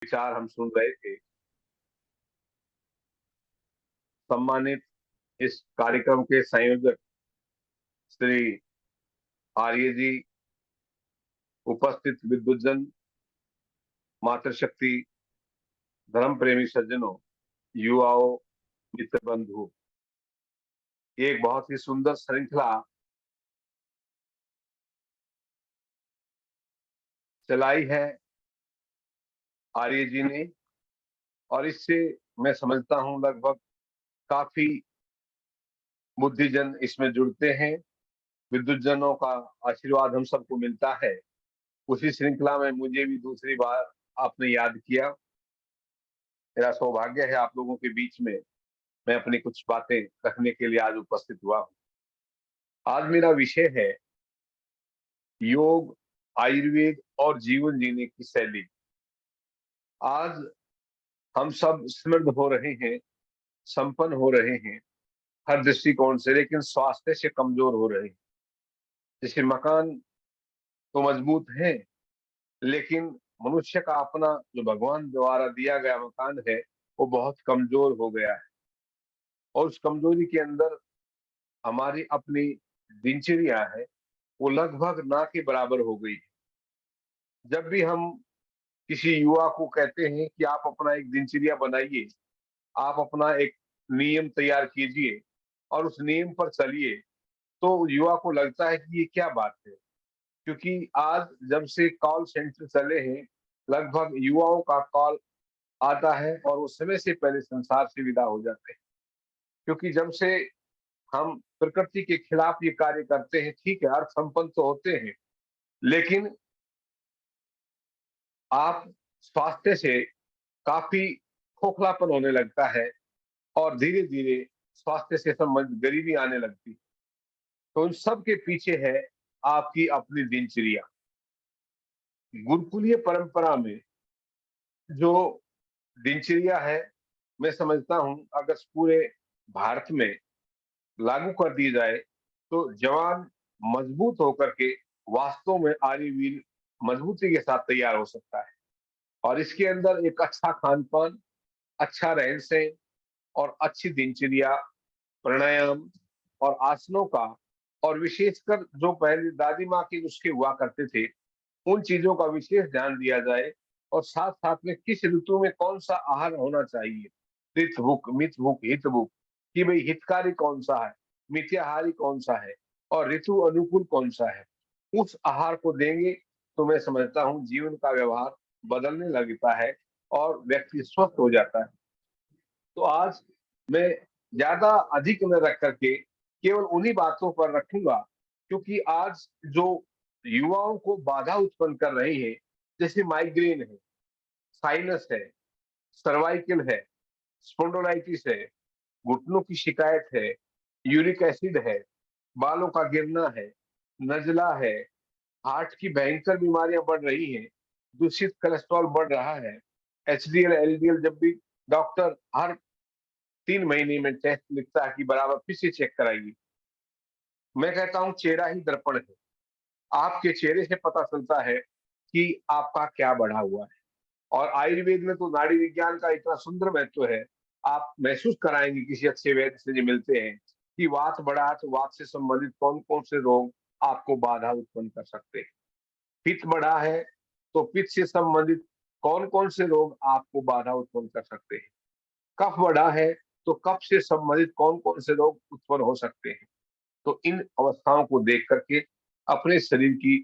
विचार हम सुन रहे थे। सम्मानित इस कार्यक्रम के संयोजक श्री आर्य जी, उपस्थित विद्वजन, मातृशक्ति, धर्म प्रेमी सज्जनों, युवाओं, मित्र बंधु, एक बहुत ही सुंदर श्रृंखला चलाई है आर्य जी ने, और इससे मैं समझता हूं लगभग काफी बुद्धिजन इसमें जुड़ते हैं। विद्वजनों का आशीर्वाद हम सबको मिलता है। उसी श्रृंखला में मुझे भी दूसरी बार आपने याद किया। मेरा सौभाग्य है आप लोगों के बीच में मैं अपनी कुछ बातें रखने के लिए आज उपस्थित हुआ हूं। आज मेरा विषय है योग, आयुर्वेद और जीवन जीने की शैली। आज हम सब समृद्ध हो रहे हैं, संपन्न हो रहे हैं हर दृष्टिकोण से, लेकिन स्वास्थ्य से कमजोर हो रहे हैं। जैसे मकान तो मजबूत है, लेकिन मनुष्य का अपना जो भगवान द्वारा दिया गया मकान है वो बहुत कमजोर हो गया है। और उस कमजोरी के अंदर हमारी अपनी दिनचर्या है वो लगभग ना के बराबर हो गई है। जब भी हम किसी युवा को कहते हैं कि आप अपना एक दिनचर्या बनाइए, आप अपना एक नियम तैयार कीजिए और उस नियम पर चलिए, तो युवा को लगता है कि ये क्या बात है। क्योंकि आज जब से कॉल सेंटर चले हैं, लगभग युवाओं का कॉल आता है और वो समय से पहले संसार से विदा हो जाते हैं। क्योंकि जब से हम प्रकृति के खिलाफ ये कार्य करते हैं, ठीक है, अर्थ संपन्न तो होते हैं, लेकिन आप स्वास्थ्य से काफी खोखलापन होने लगता है और धीरे धीरे स्वास्थ्य से संबंधित गरीबी आने लगती है। तो उन सब के पीछे है आपकी अपनी दिनचर्या। गुरुकुलीय परंपरा में जो दिनचर्या है, मैं समझता हूं अगर पूरे भारत में लागू कर दी जाए तो जवान मजबूत होकर के वास्तव में आर्यवीर मजबूती के साथ तैयार हो सकता है। और इसके अंदर एक अच्छा खान पान, अच्छा रहन सहन और अच्छी दिनचर्या, प्राणायाम और आसनों का, और विशेषकर जो पहले दादी माँ के नुस्खे हुआ करते थे उन चीजों का विशेष ध्यान दिया जाए। और साथ साथ में किस ऋतु में कौन सा आहार होना चाहिए, तिथ भुक, मित भुक, हित भुक, कि भाई हितकारी कौन सा है, मिथ्याहारी कौन सा है और ऋतु अनुकूल कौन सा है, उस आहार को देंगे तो मैं समझता हूँ जीवन का व्यवहार बदलने लगता है और व्यक्ति स्वस्थ हो जाता है। तो आज मैं ज्यादा अधिक न रख करके केवल उन्हीं बातों पर रखूंगा, क्योंकि आज जो युवाओं को बाधा उत्पन्न कर रही है, जैसे माइग्रेन है, साइनस है, सर्वाइकल है, स्पोंडोलाइटिस है, घुटनों की शिकायत है, यूरिक एसिड है, बालों का गिरना है, नजला है, हार्ट की भयंकर बीमारियां बढ़ रही हैं, दूषित कोलेस्ट्रॉल बढ़ रहा है, एचडीएल एलडीएल, जब भी डॉक्टर हर 3 महीने में टेस्ट लिखता है कि बराबर फिर से चेक कराइए। मैं कहता हूं चेहरा ही दर्पण है। आपके चेहरे से पता चलता है कि आपका क्या बढ़ा हुआ है। और आयुर्वेद में तो नाड़ी विज्ञान का इतना सुंदर महत्व है। आप महसूस कराएंगे किसी अच्छे वैद्य से जो मिलते हैं कि वात बढ़ा है तो वात से संबंधित कौन कौन से रोग आपको बाधा उत्पन्न कर सकते हैं। पित्त बढ़ा है तो पित्त से संबंधित कौन कौन से रोग आपको बाधा उत्पन्न कर सकते हैं। कफ बढ़ा है तो कफ से संबंधित कौन कौन से रोग उत्पन्न हो सकते हैं। तो इन अवस्थाओं को देख करके अपने शरीर की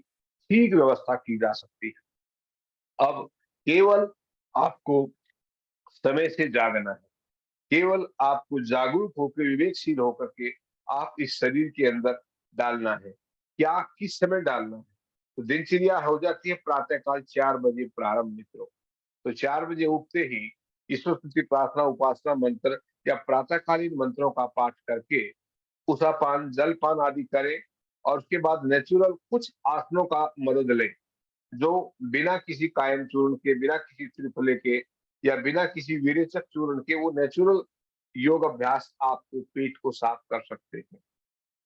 ठीक व्यवस्था की जा सकती है। अब केवल आपको समय से जागना है, केवल आपको जागरूक होकर, विवेकशील होकर के आप इस शरीर के अंदर डालना है। क्या किस समय डालना है, तो दिनचर्या हो जाती है प्रातःकाल 4 बजे प्रारंभ मित्रों। तो 4 बजे उठते ही ईश्वर स्तुति, प्रार्थना, उपासना मंत्र या प्रातःकालीन मंत्रों का पाठ करके उषापान, जलपान आदि करें। और उसके बाद नेचुरल कुछ आसनों का मदद लें, जो बिना किसी कायम चूर्ण के, बिना किसी त्रिफले के या बिना किसी विरेचक चूर्ण के, वो नेचुरल योग अभ्यास आपको पेट को साफ कर सकते हैं।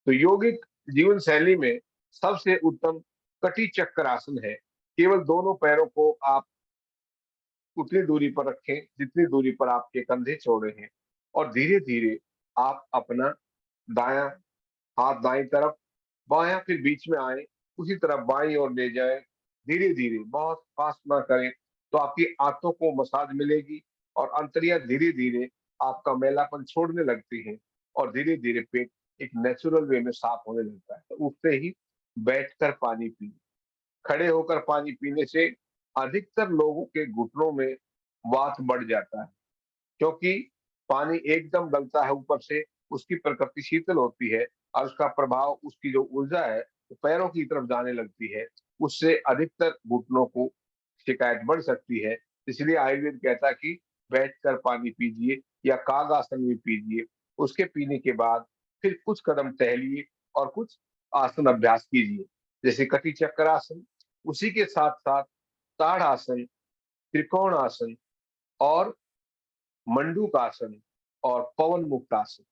तो योगिक जीवन शैली में सबसे उत्तम कटी चक्र आसन है। केवल दोनों पैरों को आप उतनी दूरी पर रखें जितनी दूरी पर आपके कंधे चौड़े हैं, और धीरे-धीरे आप अपना दायाँ हाथ दाईं तरफ, बायाँ फिर बीच में आए, उसी तरफ बाईं ओर ले जाएँ, धीरे-धीरे, बहुत फास्ट ना करें, तो आपकी आंतों को मसाज मिलेगी और अंतड़ियाँ धीरे-धीरे आपका मैलापन छोड़ने लगती हैं और धीरे-धीरे पेट एक नेचुरल वे में साफ होने लगता है। तो उठते ही बैठकर पानी पिएँ। खड़े होकर पानी पीने से अधिकतर लोगों के घुटनों में वात बढ़ जाता है, क्योंकि पानी एकदम गलता है ऊपर से, उसकी प्रकृति शीतल होती है और उसका प्रभाव, उसकी जो ऊर्जा है, वो पैरों की तरफ जाने लगती है। उससे अधिकतर घुटनों को शिकायत बढ़ सकती है। इसलिए आयुर्वेद कहता है कि बैठकर पानी पीजिए या कागासन में पीजिए। उसके पीने के बाद फिर कुछ कदम टहलिए और कुछ आसन अभ्यास कीजिए, जैसे कटी चक्रासन, उसी के साथ-साथ ताड़ासन, त्रिकोणासन और मंडूकासन और पवन मुक्तासन,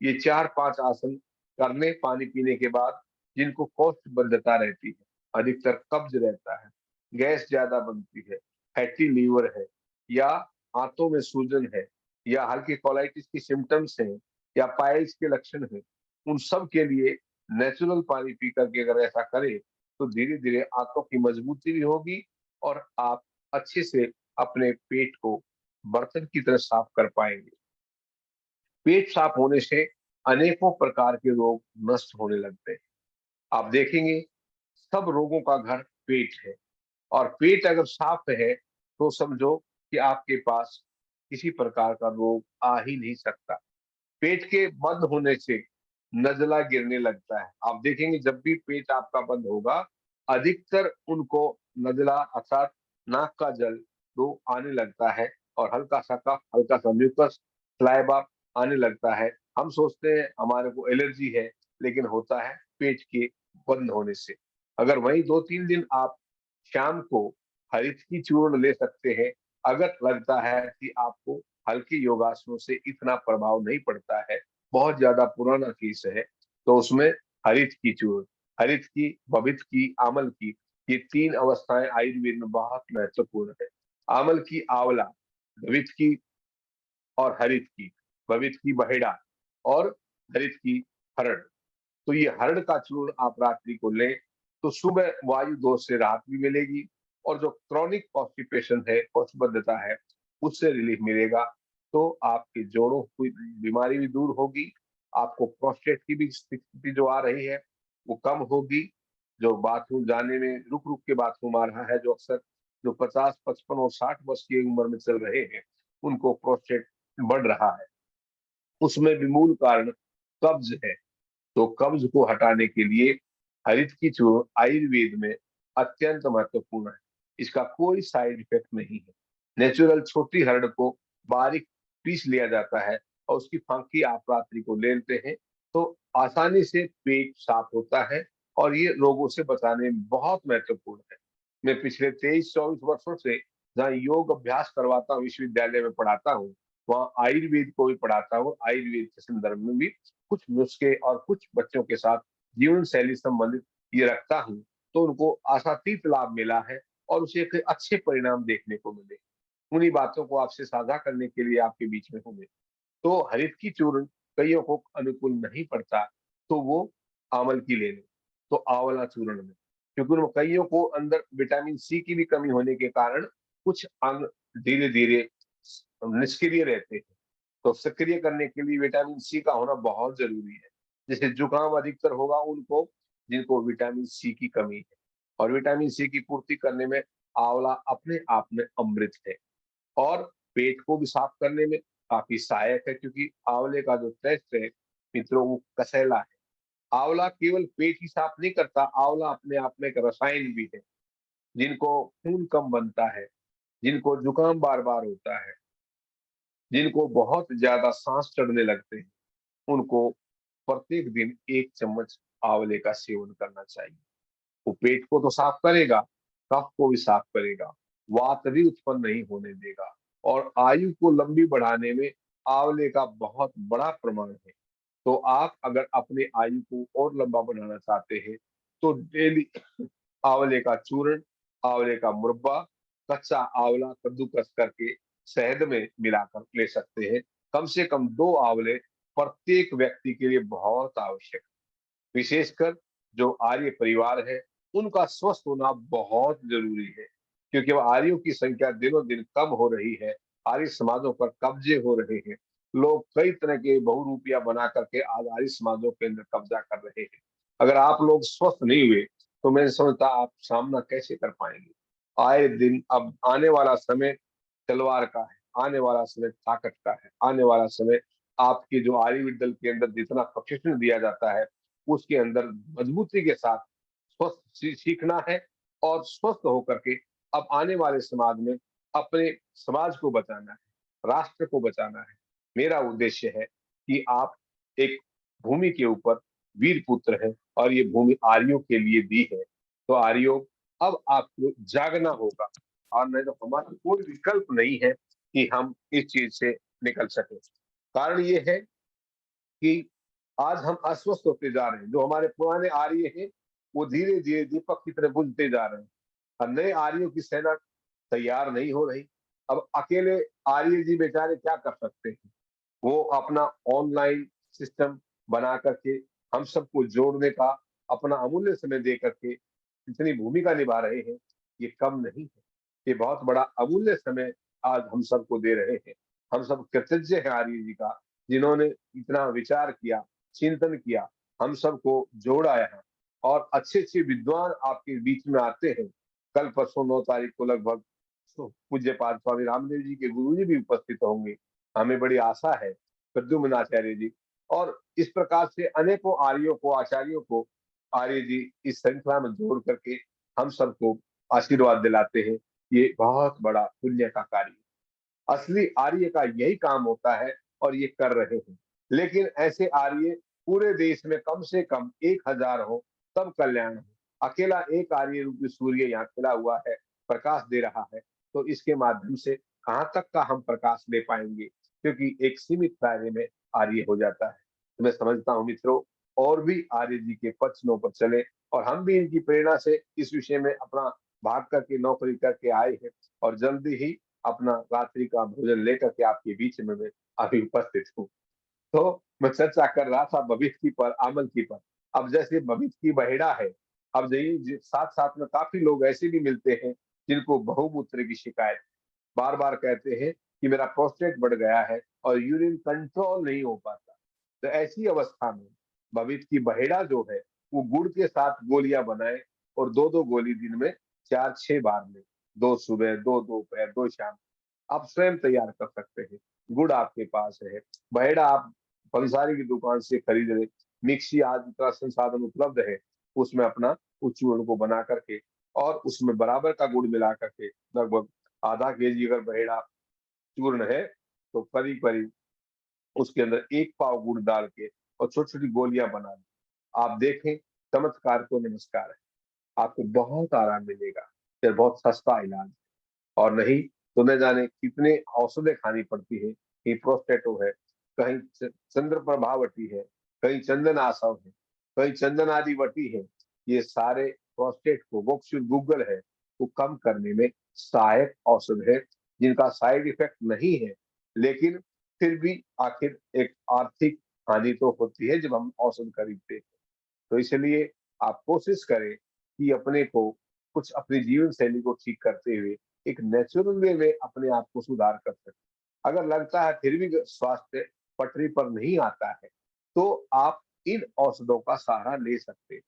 ये 4-5 आसन करने पानी पीने के बाद, जिनको कोष्ठबद्धता रहती है, अधिकतर कब्ज रहता है, गैस ज़्यादा बनती है, फैटी लीवर है, या हाथों में सूजन है, या हल्की कोलाइटिस की सिम्पटम्स हैं, या पाइल्स के लक्षण हैं, उन सब के लिए नेचुरल पानी पी कर के अगर ऐसा करें, तो धीरे-धीरे आंतों की मजबूती भी होगी और आप अच्छे से अपने पेट को बर्तन की तरह साफ कर पाएँगे। पेट साफ होने से अनेकों प्रकार के रोग नष्ट होने लगते हैं। आप देखेंगे, सब रोगों का घर पेट है, और पेट अगर साफ है तो समझो कि आपके पास किसी प्रकार का रोग आ ही नहीं सकता। पेट के बंद होने से नज़ला गिरने लगता है। आप देखेंगे जब भी पेट आपका बंद होगा, अधिकतर उनको नज़ला अर्थात नाक का जल तो आने लगता है, और हल्का-सा कफ, हल्का-सा म्यूकस, सलाइवा आने लगता है। हम सोचते हैं हमारे को एलर्जी है, लेकिन होता है पेट के बंद होने से। अगर वहीं 2-3 दिन आप शाम को हरित की चूर्ण ले सकते हैं, अगर लगता है कि आपको हल्के योगासनों से इतना प्रभाव नहीं पड़ता है, बहुत ज़्यादा पुराना केस है, तो उसमें हरित की चूर्ण, हरित की, बभित की, आमल की, ये 3 अवस्थाएँ आयुर्वेद में बहुत महत्वपूर्ण है। आमल की आंवला, बभित की और हरित की, बभित की बहेड़ा और हरित की हरड़। तो ये हरड़ का चूर्ण आप रात्रि को लें, तो सुबह वायु दोष से राहत भी मिलेगी, और जो क्रॉनिक कॉन्स्टिपेशन है, कोष्ठबद्धता है, उससे रिलीफ मिलेगा। तो आपके जोड़ों की बीमारी भी दूर होगी, आपको प्रोस्टेट की भी स्थिति जो आ रही है, वो कम होगी। जो बाथरूम जाने में रुक-रुक के बाथरूम आ रहा है, जो अक्सर जो 50, 55 और 60 वर्ष की उम्र में चल रहे हैं, उनको प्रोस्टेट बढ़ रहा है। उसमें भी मूल कारण कब्ज़ है। तो कब्ज को हटाने के लिए हरित की चूर्ण आयुर्वेद में अत्यंत महत्वपूर्ण है। इसका कोई साइड इफेक्ट नहीं है। नेचुरल छोटी हरड़ को बारीक पीस लिया जाता है और उसकी फांकी आप रात्रि को ले लेते हैं, तो आसानी से पेट साफ होता है, और ये रोगों से बचाने में बहुत महत्वपूर्ण है। मैं पिछले 23-24 वर्षों से जहाँ योग अभ्यास करवाता हूँ, विश्वविद्यालय में पढ़ाता हूँ, वहाँ आयुर्वेद को भी पढ़ाता हूँ। आयुर्वेद के संदर्भ में भी कुछ नुस्खे और कुछ बच्चों के साथ जीवन शैली संबंधित ये रखता हूँ, तो उनको आशातीत लाभ मिला है और उसे एक अच्छे परिणाम देखने को मिले। उन्हीं बातों को आपसे साझा करने के लिए आपके बीच में हूँ मैं। तो हरित की चूर्ण कइयों को अनुकूल नहीं पड़ता, तो वो आंवल की ले लें, तो आंवला चूर्ण लें। क्योंकि उन कइयों को अंदर विटामिन सी की भी कमी होने के कारण कुछ अंग धीरे-धीरे निष्क्रिय रहते हैं। तो सक्रिय करने के लिए विटामिन सी का होना बहुत ज़रूरी है। जैसे जुकाम अधिकतर होगा उनको, जिनको विटामिन सी की कमी है, और विटामिन सी की पूर्ति करने में आंवला अपने आप में अमृत है। और पेट को भी साफ करने में काफ़ी सहायक है, क्योंकि आंवले का जो टेस्ट है मित्रों, वो कसैला है। आंवला केवल पेट ही साफ नहीं करता, आंवला अपने आप में एक रसायन भी है। जिनको खून कम बनता है, जिनको जुकाम बार-बार होता है, जिनको बहुत ज़्यादा साँस चढ़ने लगते हैं, उनको प्रत्येक दिन 1 चम्मच आंवले का सेवन करना चाहिए। वो पेट को तो साफ करेगा, कफ को भी साफ करेगा, वात भी उत्पन्न नहीं होने देगा, और आयु को लंबी बढ़ाने में आंवले का बहुत बड़ा प्रमाण है। तो आप अगर अपने आयु को और लंबा बनाना चाहते हैं, तो डेली आंवले का चूर्ण, आंवले का मुरब्बा, कच्चा आंवला कद्दूकस करके शहद में मिलाकर ले सकते हैं। कम से कम 2 आंवले प्रत्येक व्यक्ति के लिए बहुत आवश्यक है। विशेषकर जो आर्य परिवार है, उनका स्वस्थ होना बहुत जरूरी है, क्योंकि अब आर्यों की संख्या दिनों दिन कम हो रही है। आर्य समाजों पर कब्जे हो रहे हैं। लोग कई तरह के बहुरूपिया बना करके आज आर्य समाजों के अंदर कब्जा कर रहे हैं। अगर आप लोग स्वस्थ नहीं हुए, तो मैं समझता आप सामना कैसे कर पाएंगे। आए दिन अब आने वाला समय तलवार का है, आने वाला समय ताकत का है, आने वाला समय आपके जो आर्य विद्यालय के अंदर जितना प्रशिक्षण दिया जाता है, उसके अंदर मजबूती के साथ स्वस्थ सीखना है और स्वस्थ होकर के अब आने वाले समाज में अपने समाज को बचाना है, राष्ट्र को बचाना है। मेरा उद्देश्य है कि आप एक भूमि के ऊपर वीर पुत्र हैं और ये भूमि आर्यों के लिए दी है। तो आर्यों, अब आपको जागना होगा, और नहीं तो हमारा कोई विकल्प नहीं है कि हम इस चीज से निकल सके। कारण ये है कि आज हम अस्वस्थ होते जा रहे हैं। जो हमारे पुराने आर्य हैं, वो धीरे धीरे दीपक की तरह बुझते जा रहे हैं और नए आर्यों की सेना तैयार नहीं हो रही। अब अकेले आर्य जी बेचारे क्या कर सकते हैं। वो अपना ऑनलाइन सिस्टम बना करके हम सबको जोड़ने का अपना अमूल्य समय दे करके इतनी भूमिका निभा रहे हैं। ये कम नहीं है, ये बहुत बड़ा अमूल्य समय आज हम सबको दे रहे हैं। हम सब कृतज्ञ हैं आर्य जी का, जिन्होंने इतना विचार किया, चिंतन किया, हम सबको जोड़ा है। और अच्छे अच्छे विद्वान आपके बीच में आते हैं। कल परसों 9 तारीख को लगभग पूज्यपाद स्वामी रामदेव जी के गुरु जी भी उपस्थित होंगे। हमें बड़ी आशा है, प्रद्युम्न आचार्य जी। और इस प्रकार से अनेकों आर्यों को, आचार्यों को आर्य जी इस श्रृंखला में जोड़ करके हम सबको आशीर्वाद दिलाते हैं। ये बहुत बड़ा पुण्य का कार्य है। असली आर्य का यही काम होता है और ये कर रहे हैं। लेकिन ऐसे आर्य पूरे देश में कम से कम 1000 हो, तब कल्याण हो। अकेला एक आर्य रूपी सूर्य यहाँ खिला हुआ है, प्रकाश दे रहा है, तो इसके माध्यम से कहाँ तक का हम प्रकाश दे पाएंगे, क्योंकि एक सीमित दायरे में आर्य हो जाता है। तो मैं समझता हूँ मित्रों, और भी आर्य जी के पक्षों पर चले, और हम भी इनकी प्रेरणा से इस विषय में अपना भाग करके नौकरी करके आए हैं, और जल्दी ही अपना रात्रि का भोजन लेकर के आपके बीच में मैं अभी उपस्थित हूँ। तो मैं चर्चा कर रहा था भविष्य की पर, आमल की पर। अब जैसे भविष्य की बहेड़ा है, अब यही साथ साथ में काफी लोग ऐसे भी मिलते हैं जिनको बहुमूत्र की शिकायत, बार बार कहते हैं कि मेरा प्रोस्टेट बढ़ गया है और यूरिन कंट्रोल नहीं हो पाता। तो ऐसी अवस्था में भविष्य की बहेड़ा जो है, वो गुड़ के साथ गोलियां बनाए और 2-2 गोली दिन में 4-6 बार ले। 2 सुबह, 2 दोपहर, 2 शाम। आप स्वयं तैयार कर सकते हैं। गुड़ आपके पास है, बहेड़ा आप पंसारी की दुकान से खरीद ले, मिक्सी आज इतना संसाधन उपलब्ध है, उसमें अपना उस चूर्ण को बना करके और उसमें बराबर का गुड़ मिला करके, लगभग आधा केजी अगर बहेड़ा चूर्ण है, तो करीब करीब उसके अंदर 1 पाव गुड़ डाल के और छोटी छोटी गोलियां बना ली। आप देखें, चमत्कार को नमस्कार है। आपको बहुत आराम मिलेगा। फिर बहुत सस्ता इलाज है। और नहीं तो न जाने कितने औषधें खानी पड़ती है। कहीं प्रोस्टेटो है, कहीं चंद्र प्रभावटी है, कहीं चंदन आसव है, कहीं चंदन आदि वटी है। ये सारे प्रोस्टेट को, वो गूगल है, वो कम करने में सहायक औषध है, जिनका साइड इफेक्ट नहीं है। लेकिन फिर भी आखिर एक आर्थिक हानि तो होती है जब हम औषध खरीदते हैं। तो इसलिए आप कोशिश करें कि अपने को कुछ अपनी जीवन शैली को ठीक करते हुए एक नेचुरल वे में अपने आप को सुधार कर सकें। अगर लगता है फिर भी स्वास्थ्य पटरी पर नहीं आता है, तो आप इन औषधों का सहारा ले सकते हैं।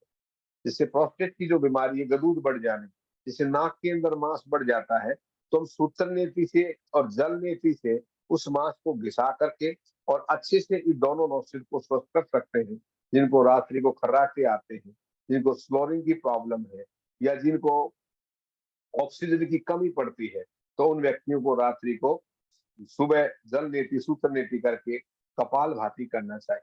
जिससे प्रोस्टेट की जो बीमारी है, गदूद बढ़ जाने, जिससे नाक के अंदर मांस बढ़ जाता है, तो हम सूत्र नेति से और जल नेति से उस मांस को घिसा करके और अच्छे से इन दोनों नौसिर को स्वस्थ कर सकते हैं। जिनको रात्रि को खर्राटे आते हैं, जिनको स्नोरिंग की प्रॉब्लम है, या जिनको ऑक्सीजन की कमी पड़ती है, तो उन व्यक्तियों को रात्रि को सुबह जल नेति, सूत्र नेति करके कपालभाति करना चाहिए।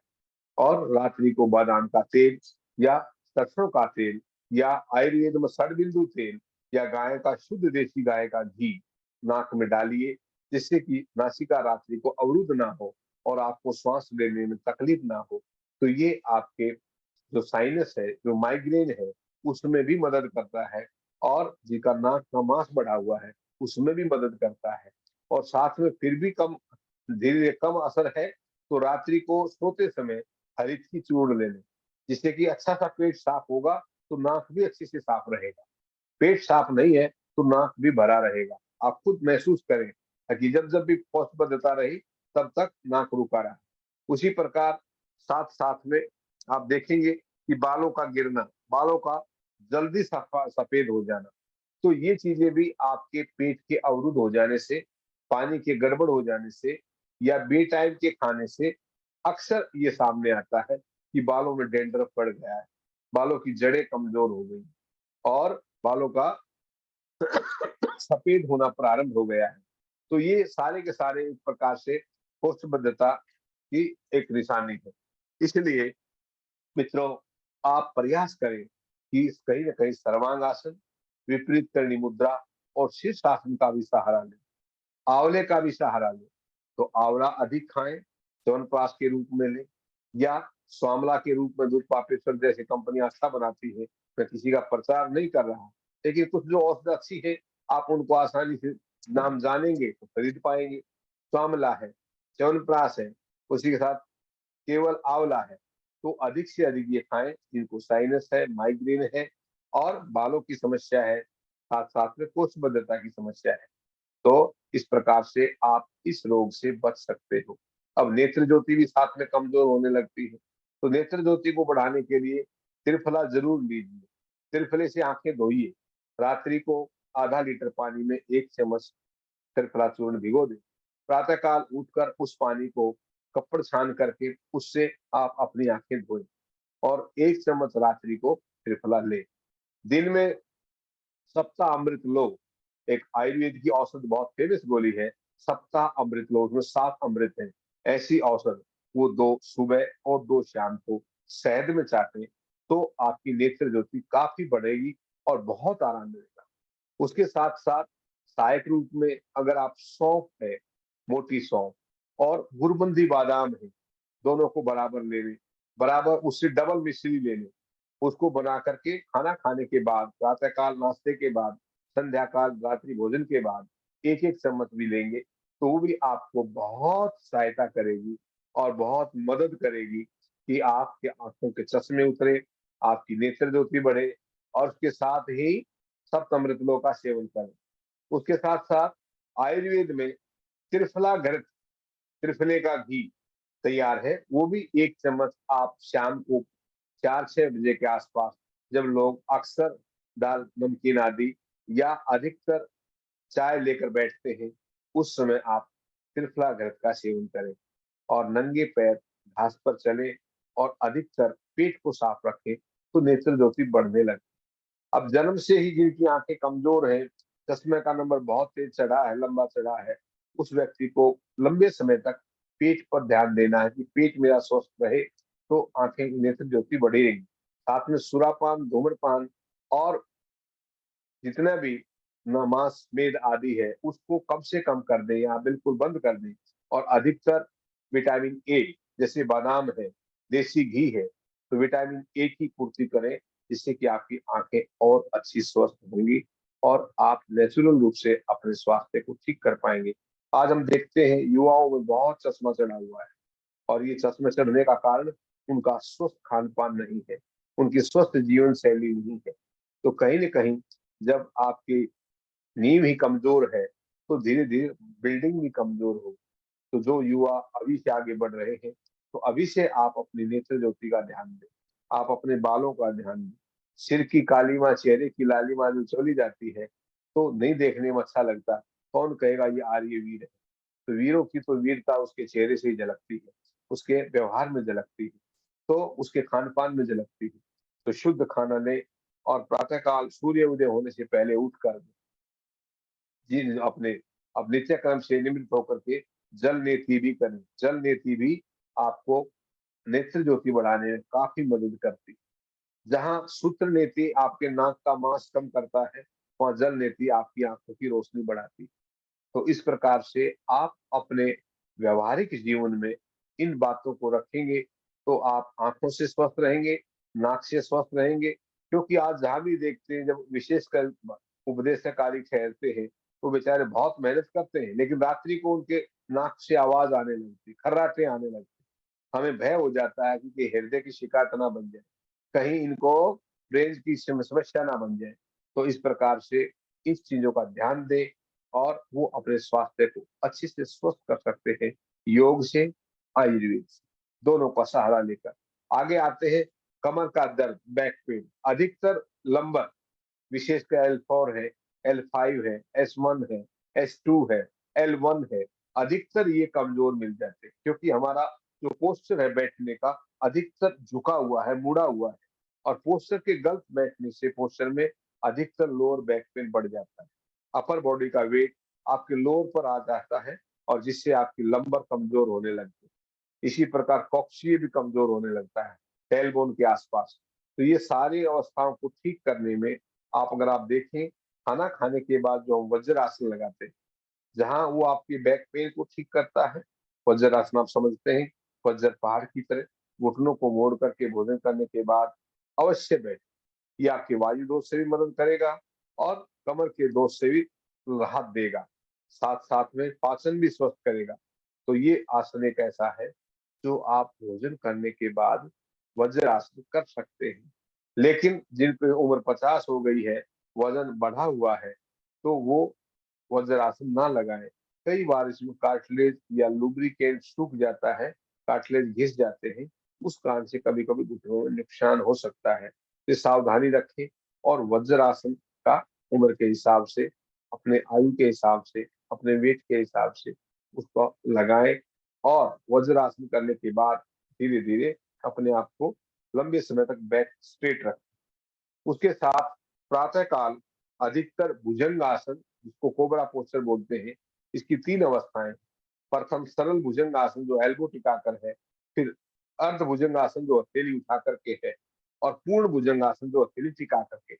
और रात्रि को बादाम का तेल या सरसों का तेल या आयुर्वेद में सरबिंदु तेल या गाय का, शुद्ध देसी गाय का घी नाक में डालिए, जिससे कि नासिका रात्रि को अवरुद्ध ना हो और आपको श्वास लेने में तकलीफ ना हो। तो ये आपके जो साइनस है, जो माइग्रेन है, उसमें भी मदद करता है। और जिनका नाक का मांस बढ़ा हुआ है, उसमें भी मदद करता है। और साथ में फिर भी कम धीरे कम असर है तो रात्रि को सोते समय हरित की चूर्ण ले लें, जिससे कि अच्छा सा पेट साफ होगा तो नाक भी अच्छे से साफ रहेगा। पेट साफ नहीं है तो नाक भी भरा रहेगा। आप खुद महसूस करें कि जब जब भी पौष्टिकता रही तब तक नाक रुका रहा। उसी प्रकार साथ साथ में आप देखेंगे कि बालों का गिरना, बालों का जल्दी सफेद हो जाना, तो ये चीजें भी आपके पेट के अवरुद्ध हो जाने से, पानी के गड़बड़ हो जाने से या बे टाइम के खाने से अक्सर ये सामने आता है कि बालों में डैंड्रफ पड़ गया है, बालों की जड़ें कमजोर हो गई और बालों का सफेद होना प्रारंभ हो गया है। तो ये सारे के सारे एक प्रकार से कोष्ठबद्धता की एक निशानी है। इसलिए मित्रों, आप प्रयास करें कि कहीं न कहीं सर्वांगासन, विपरीत करणी मुद्रा और शीर्षासन का भी सहारा लें, आंवले का भी सहारा लें। तो आंवला अधिक खाएं, च्यवनप्राश के रूप में लें या स्वामला के रूप में दूध पापेश्वर जैसी कंपनियां अच्छा बनाती है। मैं किसी का प्रचार नहीं कर रहा हूँ, लेकिन कुछ जो औषधि अच्छी है आप उनको आसानी से नाम जानेंगे तो खरीद पाएंगे। स्वामला है, च्यवनप्राश है, उसी के साथ केवल आंवला है, तो अधिक से अधिक ये खाएं जिनको साइनस है, माइग्रेन है और बालों की समस्या है, साथ साथ में कोष्ठबद्धता की समस्या है। तो इस प्रकार से आप इस रोग से बच सकते हो। अब नेत्र ज्योति भी साथ में कमजोर होने लगती है, तो नेत्र ज्योति को बढ़ाने के लिए त्रिफला जरूर लीजिए। त्रिफले से आंखें धोइए, रात्रि को आधा लीटर पानी में 1 चम्मच त्रिफला चूर्ण भिगो दें। प्रातः काल उठकर उस पानी को कपड़ छान करके उससे आप अपनी आंखें धोएं और 1 चम्मच रात्रि को त्रिफला लें। दिन में सप्ताह अमृत लो, एक आयुर्वेद की औषध बहुत फेमस गोली है, सप्ताह अमृत लो, उसमें 7 अमृत हैं। ऐसी औषध वो 2 सुबह और 2 शाम को शहद में चाटें तो आपकी नेत्र ज्योति काफी बढ़ेगी और बहुत आराम मिलेगा। उसके साथ साथ सहायक रूप में अगर आप सौंफ है, मोटी सौंफ और गुरबंदी बादाम है, दोनों को बराबर ले लें, बराबर उससे डबल मिश्री ले लें, उसको बना करके खाना खाने के बाद, प्रातः काल नाश्ते के बाद, संध्या काल रात्रि भोजन के बाद एक एक चम्मच भी लेंगे तो वो भी आपको बहुत सहायता करेगी और बहुत मदद करेगी कि आपके आंखों के चश्मे उतरे, आपकी नेत्र ज्योति बढ़े और उसके साथ ही सप्तमृतलों का सेवन करें। उसके साथ साथ आयुर्वेद में त्रिफला घृत, त्रिफले का घी तैयार है, वो भी 1 चम्मच आप शाम को 4-6 बजे के आसपास, जब लोग अक्सर दाल, नमकीन आदि या अधिकतर चाय लेकर बैठते हैं, उस समय आप त्रिफला घृत का सेवन करें और नंगे पैर घास पर चलें और अधिकतर पेट को साफ रखें, तो नेत्र ज्योति बढ़ने लगती है। अब जन्म से ही जिनकी आंखें कमजोर हैं, चश्मे का नंबर बहुत तेज चढ़ा है, लंबा चढ़ा है, उस व्यक्ति को लंबे समय तक पेट पर ध्यान देना है कि पेट मेरा स्वस्थ रहे तो आंखें नेत्र ज्योति बढ़ेगी। साथ में सुरापान, धूम्रपान और जितना भी मांस मेद आदि है उसको कम से कम कर दें या बिल्कुल बंद कर दें और अधिकतर विटामिन ए, जैसे बादाम है, देसी घी है, तो विटामिन ए की पूर्ति करें जिससे कि आपकी आंखें और अच्छी स्वस्थ होंगी और आप नेचुरल रूप से अपने स्वास्थ्य को ठीक कर पाएंगे। आज हम देखते हैं युवाओं में बहुत चश्मा चढ़ा हुआ है और ये चश्मे चढ़ने का कारण उनका स्वस्थ खान पान नहीं है, उनकी स्वस्थ जीवन शैली नहीं है। तो कहीं न कहीं जब आपकी नींव ही कमजोर है, तो धीरे-धीरे बिल्डिंग भी कमजोर होगी। तो जो युवा अभी से आगे बढ़ रहे हैं, तो अभी से आप अपनी नेत्र ज्योति का ध्यान दें, आप अपने बालों का ध्यान दें। सिर की कालीमा, चेहरे की लालिमा जो चली जाती है, तो नहीं देखने में अच्छा लगता। कौन कहेगा ये आर्य वीर है? तो वीरों की तो वीरता उसके चेहरे से ही झलकती है, उसके व्यवहार में झलकती है, तो उसके खान-पान में झलकती है। तो शुद्ध खाना लें और प्रातः काल सूर्य उदय होने से पहले उठकर जी, अपने अब नित्यक्रम से निवृत्त होकर के जल नेति भी करें। जल नेति भी आपको नेत्र ज्योति बढ़ाने में काफ़ी मदद करती है। जहाँ सूत्र नेति आपके नाक का मांस कम करता है, वहाँ जल नेति आपकी आँखों की रोशनी बढ़ाती है। तो इस प्रकार से आप अपने व्यावहारिक जीवन में इन बातों को रखेंगे, तो आप आँखों से स्वस्थ रहेंगे, नाक से स्वस्थ रहेंगे। क्योंकि आज जहाँ भी देखते हैं जब विशेषकर उपदेशकारी ठहरते हैं, वो बेचारे बहुत मेहनत करते हैं, लेकिन रात्रि को उनके नाक से आवाज आने लगती, खर्राटे आने लगते। हमें भय हो जाता है कि हृदय की शिकायत ना बन जाए, कहीं इनको ब्रेन की समस्या ना बन जाए। तो इस प्रकार से इस चीजों का ध्यान दें और वो अपने स्वास्थ्य को अच्छे से स्वस्थ कर सकते हैं योग से, आयुर्वेद से, दोनों का सहारा लेकर। आगे आते हैं कमर का दर्द, बैक पेन। अधिकतर लंबर, विशेषकर L4 है, L5 है, S1 है, S2 है, L1 है, अधिकतर ये कमजोर मिल जाते हैं क्योंकि हमारा जो पोस्चर है बैठने का अधिकतर झुका हुआ है, मुड़ा हुआ है, और पोस्चर के गलत बैठने से पोस्चर में अधिकतर लोअर बैक पेन बढ़ जाता है। अपर बॉडी का वेट आपके लोअर पर आ जाता है और जिससे आपकी लंबर कमजोर होने लगती है। इसी प्रकार कॉक्सिया भी कमजोर होने लगता है टेलबोन के आसपास। तो ये सारी अवस्थाओं को ठीक करने में अगर आप देखें, खाना खाने के बाद जो हम वज्रासन लगाते हैं, जहां वो आपकी बैक पेन को ठीक करता है। वज्रासन आप समझते हैं, वज्र पहाड़ की तरह घुटनों को मोड़ करके भोजन करने के बाद अवश्य बैठ। ये आपके वायु दोष से भी मदद करेगा और कमर के दोष से भी राहत देगा, साथ साथ में पाचन भी स्वस्थ करेगा। तो ये आसन एक ऐसा है जो आप भोजन करने के बाद वज्रासन कर सकते हैं। लेकिन जिनकी उम्र 50 हो गई है, वजन बढ़ा हुआ है, तो वो वज्रासन ना लगाएं। कई बार इसमें कार्टिलेज या लुब्रिकेंट सूख जाता है, कार्टिलेज घिस जाते हैं, उस कारण से कभी कभी घुटनों में नुकसान हो सकता है। तो सावधानी रखें और वज्रासन का उम्र के हिसाब से, अपने आयु के हिसाब से, अपने वेट के हिसाब से उसको लगाएं और वज्रासन करने के बाद धीरे धीरे अपने आप को लंबे समय तक बैक स्ट्रेट रखें। उसके साथ प्रातः काल अधिकतर भुजंगासन, जिसको कोबरा पोस्चर बोलते हैं, इसकी 3 अवस्थाएं। प्रथम सरल भुजंगासन जो एल्बो टिकाकर है, फिर अर्ध भुजंगासन जो हथेली उठा करके है, और पूर्ण भुजंगासन जो हथेली टिका करके।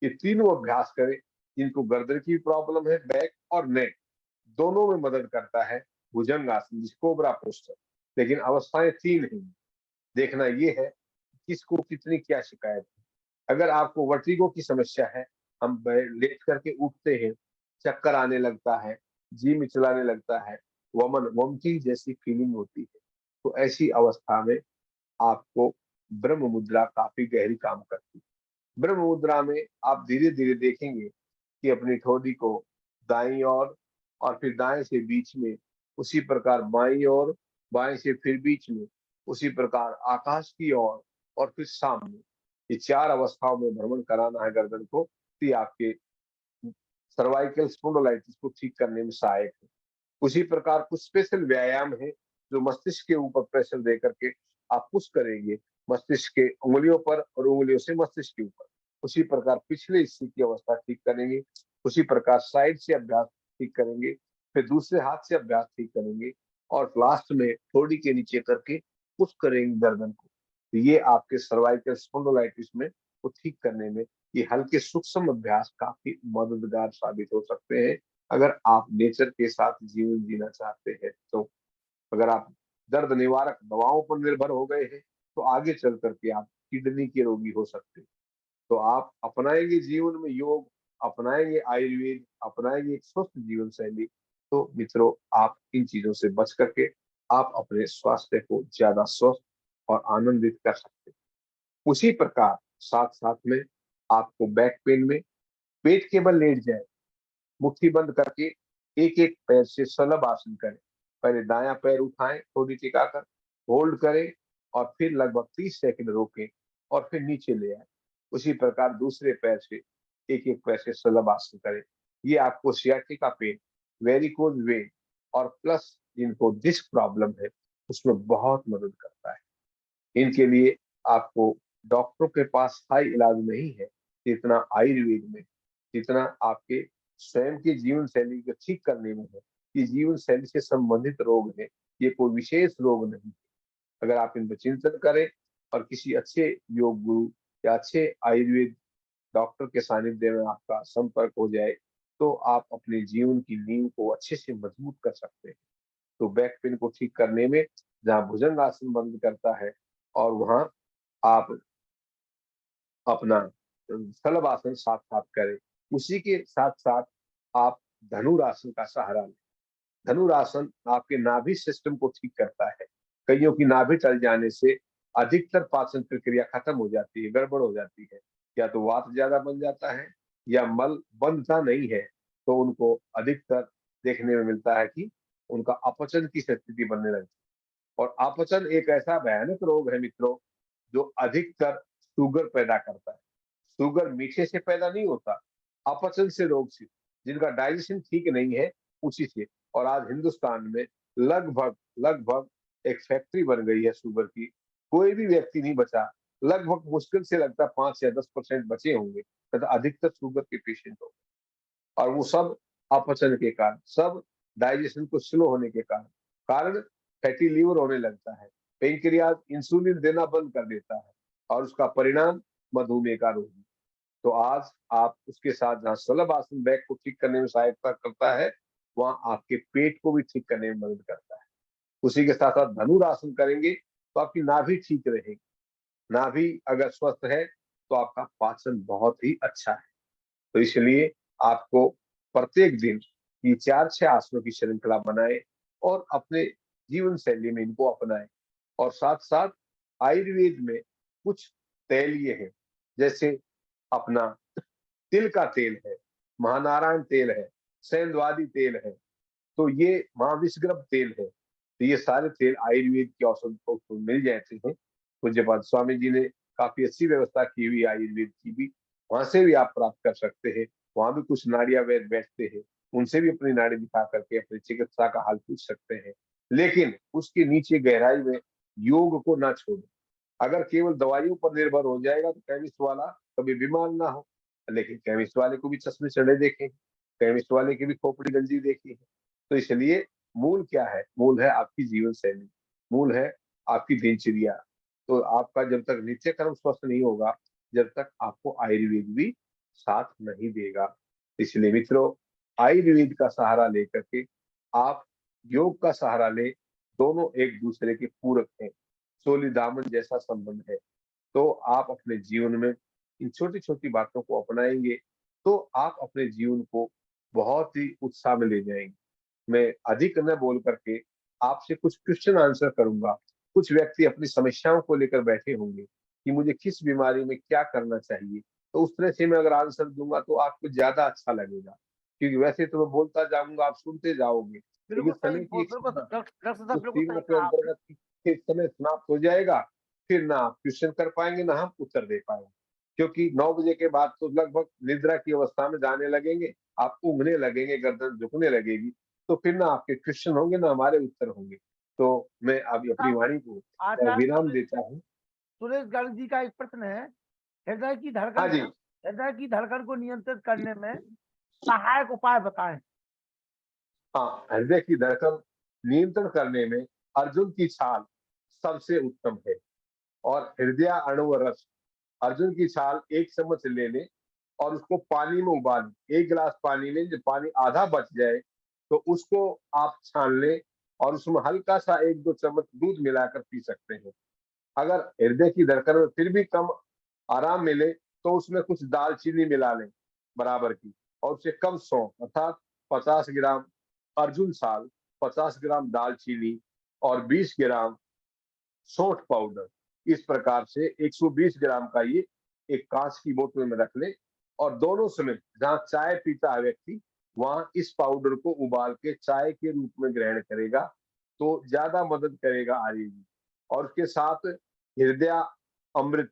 ये तीनों अभ्यास करें। जिनको गर्दन की प्रॉब्लम है, बैक और नेक दोनों में मदद करता है भुजंगासन, कोबरा पोस्चर। लेकिन अवस्थाएं 3 ही। देखना ये है किसको कितनी क्या शिकायत है। अगर आपको वर्टिगो की समस्या है, हम लेट करके उठते हैं, चक्कर आने लगता है, जी मिचलाने लगता है, वोमिटिंग जैसी फीलिंग होती है, तो ऐसी अवस्था में आपको ब्रह्म मुद्रा काफी गहरी काम करती है। ब्रह्म मुद्रा में आप धीरे धीरे देखेंगे कि अपनी ठोड़ी को दाईं ओर और फिर दाएं से बीच में, उसी प्रकार बाईं ओर, बाएं से फिर बीच में, उसी प्रकार आकाश की ओर और फिर सामने, ये 4 अवस्थाओं में भ्रमण कराना है गर्दन को। तो ये आपके सर्वाइकल स्पॉन्डिलाइटिस को ठीक करने में सहायक है। उसी प्रकार कुछ स्पेशल व्यायाम है जो मस्तिष्क के ऊपर प्रेशर दे करके आप पुश करेंगे, मस्तिष्क के उंगलियों पर और उंगलियों से मस्तिष्क के ऊपर। उसी प्रकार पिछले हिस्से की अवस्था ठीक करेंगे, उसी प्रकार साइड से अभ्यास ठीक करेंगे, फिर दूसरे हाथ से अभ्यास ठीक करेंगे और लास्ट में थोड़ी के नीचे करके पुश करेंगे गर्दन को। तो ये आपके सर्वाइकल स्पॉन्डिलाइटिस में को ठीक करने में ये हल्के सूक्ष्म अभ्यास काफी मददगार साबित हो सकते हैं, अगर आप नेचर के साथ जीवन जीना चाहते हैं तो। अगर आप दर्द निवारक दवाओं पर निर्भर हो गए हैं, तो आगे चल करके आप किडनी के रोगी हो सकते हैं। तो आप अपनाएंगे जीवन में योग, अपनाएंगे आयुर्वेद, अपनाएंगे एक स्वस्थ जीवन शैली, तो मित्रों आप इन चीजों से बच करके आप अपने स्वास्थ्य को ज्यादा स्वस्थ और आनंदित कर सकते हैं। उसी प्रकार साथ साथ में आपको बैक पेन में पेट के बल लेट जाए, मुट्ठी बंद करके एक एक पैर से शलभ आसन करें। पहले दायां पैर उठाएं थोड़ी टिकाकर, होल्ड करें और फिर लगभग 30 सेकंड रोकें और फिर नीचे ले आए। उसी प्रकार दूसरे पैर से एक एक पैर से शलभ आसन करें। ये आपको सियाटिका पेन, वेरिकोज वेन और प्लस जिनको डिस्क प्रॉब्लम है उसमें बहुत मदद करता है। इनके लिए आपको डॉक्टरों के पास स्थायी इलाज नहीं है, जितना आयुर्वेद में, जितना आपके स्वयं के जीवन शैली को ठीक करने में है। ये जीवन शैली से संबंधित रोग है, ये कोई विशेष रोग नहीं। अगर आप इन पर चिंतन करें और किसी अच्छे योग गुरु या अच्छे आयुर्वेद डॉक्टर के सानिध्य में आपका संपर्क हो जाए, तो आप अपने जीवन की नींव को अच्छे से मजबूत कर सकते हैं। तो बैक पेन को ठीक करने में जहाँ भुजंग आसन बंद करता है और वहाँ आप अपना शलभ आसन साथ साथ करें। उसी के साथ साथ आप धनुरासन का सहारा लें। धनुरासन आपके नाभि सिस्टम को ठीक करता है। कईयों की नाभि टल जाने से अधिकतर पाचन प्रक्रिया खत्म हो जाती है, गड़बड़ हो जाती है। या तो वात ज्यादा बन जाता है या मल बंधता नहीं है, तो उनको अधिकतर देखने में मिलता है कि उनका अपचन की स्थिति बनने लगती है। और अपचन एक ऐसा भयानक रोग है मित्रों, जो अधिकतर शुगर पैदा करता है। शुगर मीठे से पैदा नहीं होता, अपचन से रोग से, जिनका डाइजेशन ठीक नहीं है उसी से। और आज हिंदुस्तान में लगभग लगभग एक फैक्ट्री बन गई है शुगर की। कोई भी व्यक्ति नहीं बचा, लगभग मुश्किल से लगता है 5 या 10% बचे होंगे, तथा अधिकतर शुगर के पेशेंट होंगे। और वो सब अपचन के कारण, सब डाइजेशन को स्लो होने के कारण फैटी लीवर होने लगता है। पेनक्रियाज इंसुलिन देना बंद कर देता है और उसका परिणाम मधुमेह का रोग है। तो आज आप उसके साथ जहाँ शलभ आसन बैक को ठीक करने में सहायता करता है, वहां आपके पेट को भी ठीक करने में मदद करता है। उसी के साथ साथ धनुरासन करेंगे तो आपकी नाभि ठीक रहेगी। नाभि अगर स्वस्थ है तो आपका पाचन बहुत ही अच्छा है। तो इसलिए आपको प्रत्येक दिन ये 4-6 आसनों की श्रृंखला बनाए और अपने जीवन शैली में इनको अपनाएं। और साथ साथ आयुर्वेद में कुछ तैलीय है, जैसे अपना तिल का तेल है, महानारायण तेल है, सेंधवादी तेल है, तो ये महाविषग्रब तेल है। तो ये सारे तेल आयुर्वेद के औषध को मिल जाते हैं। पूज्यपाद स्वामी जी ने काफी अच्छी व्यवस्था की हुई आयुर्वेद की भी, वहां से भी आप प्राप्त कर सकते हैं। वहां भी कुछ नाड़िया वैद्य बैठते हैं, उनसे भी अपनी नाड़ी दिखा करके अपनी चिकित्सा का हाल पूछ सकते हैं। लेकिन उसके नीचे गहराई में योग को ना छोड़ें। अगर केवल दवाइयों पर निर्भर हो जाएगा तो केमिस्ट वाला कभी बीमार ना हो। लेकिन केमिस्ट वाले को भी चश्मे चढ़े देखे, केमिस्ट वाले की भी खोपड़ी गंजी देखी है। तो इसलिए मूल क्या है? मूल है आपकी जीवन शैली, मूल है आपकी दिनचर्या। तो आपका जब तक नित्य कर्म स्वस्थ नहीं होगा, जब तक आपको आयुर्वेद भी साथ नहीं देगा। इसलिए मित्रों, आयुर्वेद का सहारा लेकर के आप योग का सहारा ले, दोनों एक दूसरे के पूरक हैं, चोली दामन जैसा संबंध है। तो आप अपने जीवन में इन छोटी छोटी बातों को अपनाएंगे तो आप अपने जीवन को बहुत ही उत्साह में ले जाएंगे। मैं अधिक न बोल करके आपसे कुछ क्वेश्चन आंसर करूंगा। कुछ व्यक्ति अपनी समस्याओं को लेकर बैठे होंगे कि मुझे किस बीमारी में क्या करना चाहिए, तो उस तरह से मैं अगर आंसर दूंगा तो आपको ज्यादा अच्छा लगेगा। क्योंकि वैसे तो मैं बोलता जाऊंगा, आप सुनते जाओगे, लेकिन बिल्कुल सही, समय की एक बिल्कुल सीमा, डॉक्टर साहब उस बिल्कुल सीमा सही के कहा आपने। अंतर्गत समय समाप्त हो जाएगा। फिर ना आप क्वेश्चन कर पाएंगे, ना हम उत्तर दे पाएंगे। क्योंकि 9 बजे के बाद तो लगभग निद्रा की अवस्था में जाने लगेंगे, आप ऊँघने लगेंगे, गर्दन झुकने लगेगी। तो फिर ना आपके क्वेश्चन होंगे, ना हमारे उत्तर होंगे। तो मैं अभी अपनी साहब, वाणी को आचार्य विराम सुरेश देता हूँ। सुरेश गर्ग जी का एक प्रश्न है। हृदय की हाँ धड़कन जी। हृदय की धड़कन को नियंत्रित करने में सहायक उपाय बताएं। हाँ, हृदय की धड़कन नियंत्रण करने में अर्जुन की छाल सबसे उत्तम है। और हृदय अणु रस, अर्जुन की छाल 1 चम्मच ले लें और उसको पानी में उबालें। 1 गिलास पानी में जब पानी आधा बच जाए तो उसको आप छान लें और उसमें हल्का सा 1-2 चम्मच दूध मिलाकर पी सकते हैं। अगर हृदय की धड़कन में फिर भी कम आराम मिले तो उसमें कुछ दालचीनी मिला लें बराबर की, और उससे कम सौंफ अर्थात 50 ग्राम अर्जुन छाल, 50 ग्राम दालचीनी और 20 ग्राम सौंठ पाउडर, इस प्रकार से 120 ग्राम का ये एक कांच की बोतल में रख ले। और दोनों समय जहाँ चाय पीता है व्यक्ति, वहां इस पाउडर को उबाल के चाय के रूप में ग्रहण करेगा तो ज्यादा मदद करेगा आयुर्वेद। और उसके साथ हृदय अमृत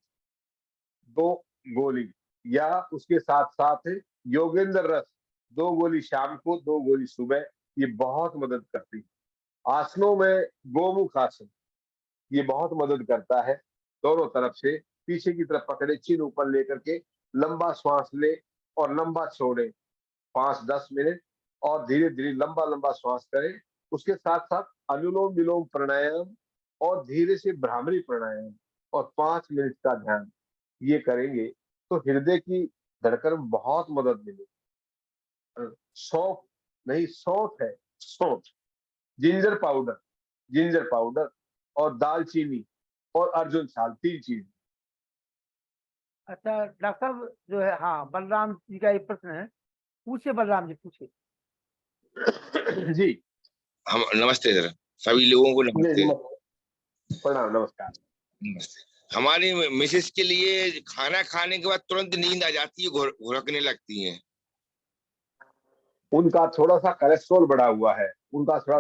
2 गोली, या उसके साथ साथ योगेंद्र रस 2 गोली शाम को, 2 गोली सुबह, ये बहुत मदद करती है। आसनों में गोमुख आसन, ये बहुत मदद करता है। दोनों तरफ से पीछे की तरफ पकड़े, चिन्ह ऊपर लेकर के लंबा श्वास ले और लंबा छोड़े 5-10 मिनट, और धीरे धीरे लंबा लंबा श्वास करें। उसके साथ साथ अनुलोम विलोम प्राणायाम और धीरे से भ्रामरी प्राणायाम और 5 मिनट का ध्यान, ये करेंगे तो हृदय की धड़कन में बहुत मदद मिलेगी। सौंफ नहीं, सौंठ है, सौंठ, जिंजर पाउडर, जिंजर पाउडर और दालचीनी और अर्जुन छाल, 3 चीज। अच्छा डॉक्टर साहब जो है, हाँ, बलराम जी का एक प्रश्न है। पूछे बलराम जी, पूछे। जी हम नमस्ते सर, सभी लोगों को जी नमस्ते। नमस्कार, प्रणाम, नमस्कार। नमस्ते। हमारी मिसेस के लिए खाना खाने के बाद तुरंत नींद आ जाती है, घुरकने लगती है। उनका थोड़ा सा कोलेस्ट्रॉल बढ़ा हुआ है, उनका थोड़ा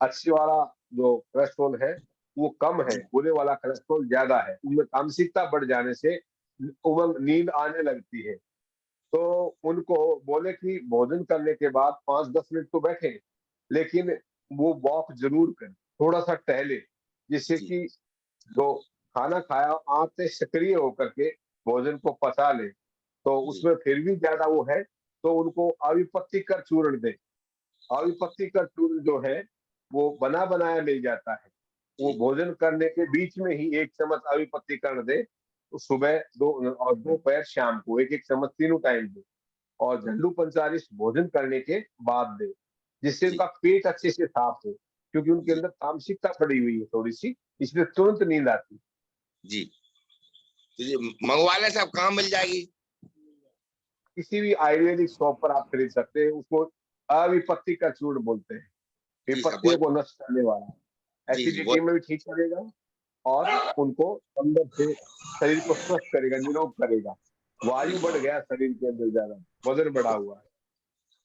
अच्छी वाला जो कोलेस्ट्रॉल है वो कम है, बुरे वाला कोलेस्ट्रॉल ज्यादा है। उनमें तामसिकता बढ़ जाने से उमंग नींद आने लगती है। तो उनको बोले कि भोजन करने के बाद 5-10 मिनट तो बैठे, लेकिन वो वॉक जरूर करें, थोड़ा सा टहले, जिससे जी कि जो खाना खाया आंत से सक्रिय होकर के भोजन को पचा ले। तो जी उसमें फिर भी ज्यादा वो है तो उनको आविपत्ति कर चूर्ण दे। आविपत्ति का चूर्ण जो है वो बना बनाया मिल जाता है। वो जी भोजन करने के बीच में ही 1 चम्मच आविपत्ति कर दे, तो सुबह दो और दोपहर शाम को 1-1 चम्मच तीनों टाइम दे, और झंडू पंचारिश भोजन करने के बाद दे, जिससे जी उनका पेट अच्छे से साफ हो, क्योंकि उनके जी अंदर तामसिकता पड़ी हुई है थोड़ी सी, इसलिए तुरंत नींद आती है। जी। तो ये मंगवा लें साहब, कहाँ मिल जाएगी? किसी भी आयुर्वेदिक शॉप पर आप खरीद सकते हैं, उसको अविपत्ति का चूर्ण बोलते हैं। जी साहब, विपत्तियों बहुत। को नष्ट करने वाला, जी जी, एसिडिटी बहुत में भी ठीक करेगा और उनको अंदर से शरीर को स्वस्थ करेगा, निरोग करेगा। वायु बढ़ गया शरीर के अंदर ज्यादा, वजन बढ़ा हुआ है।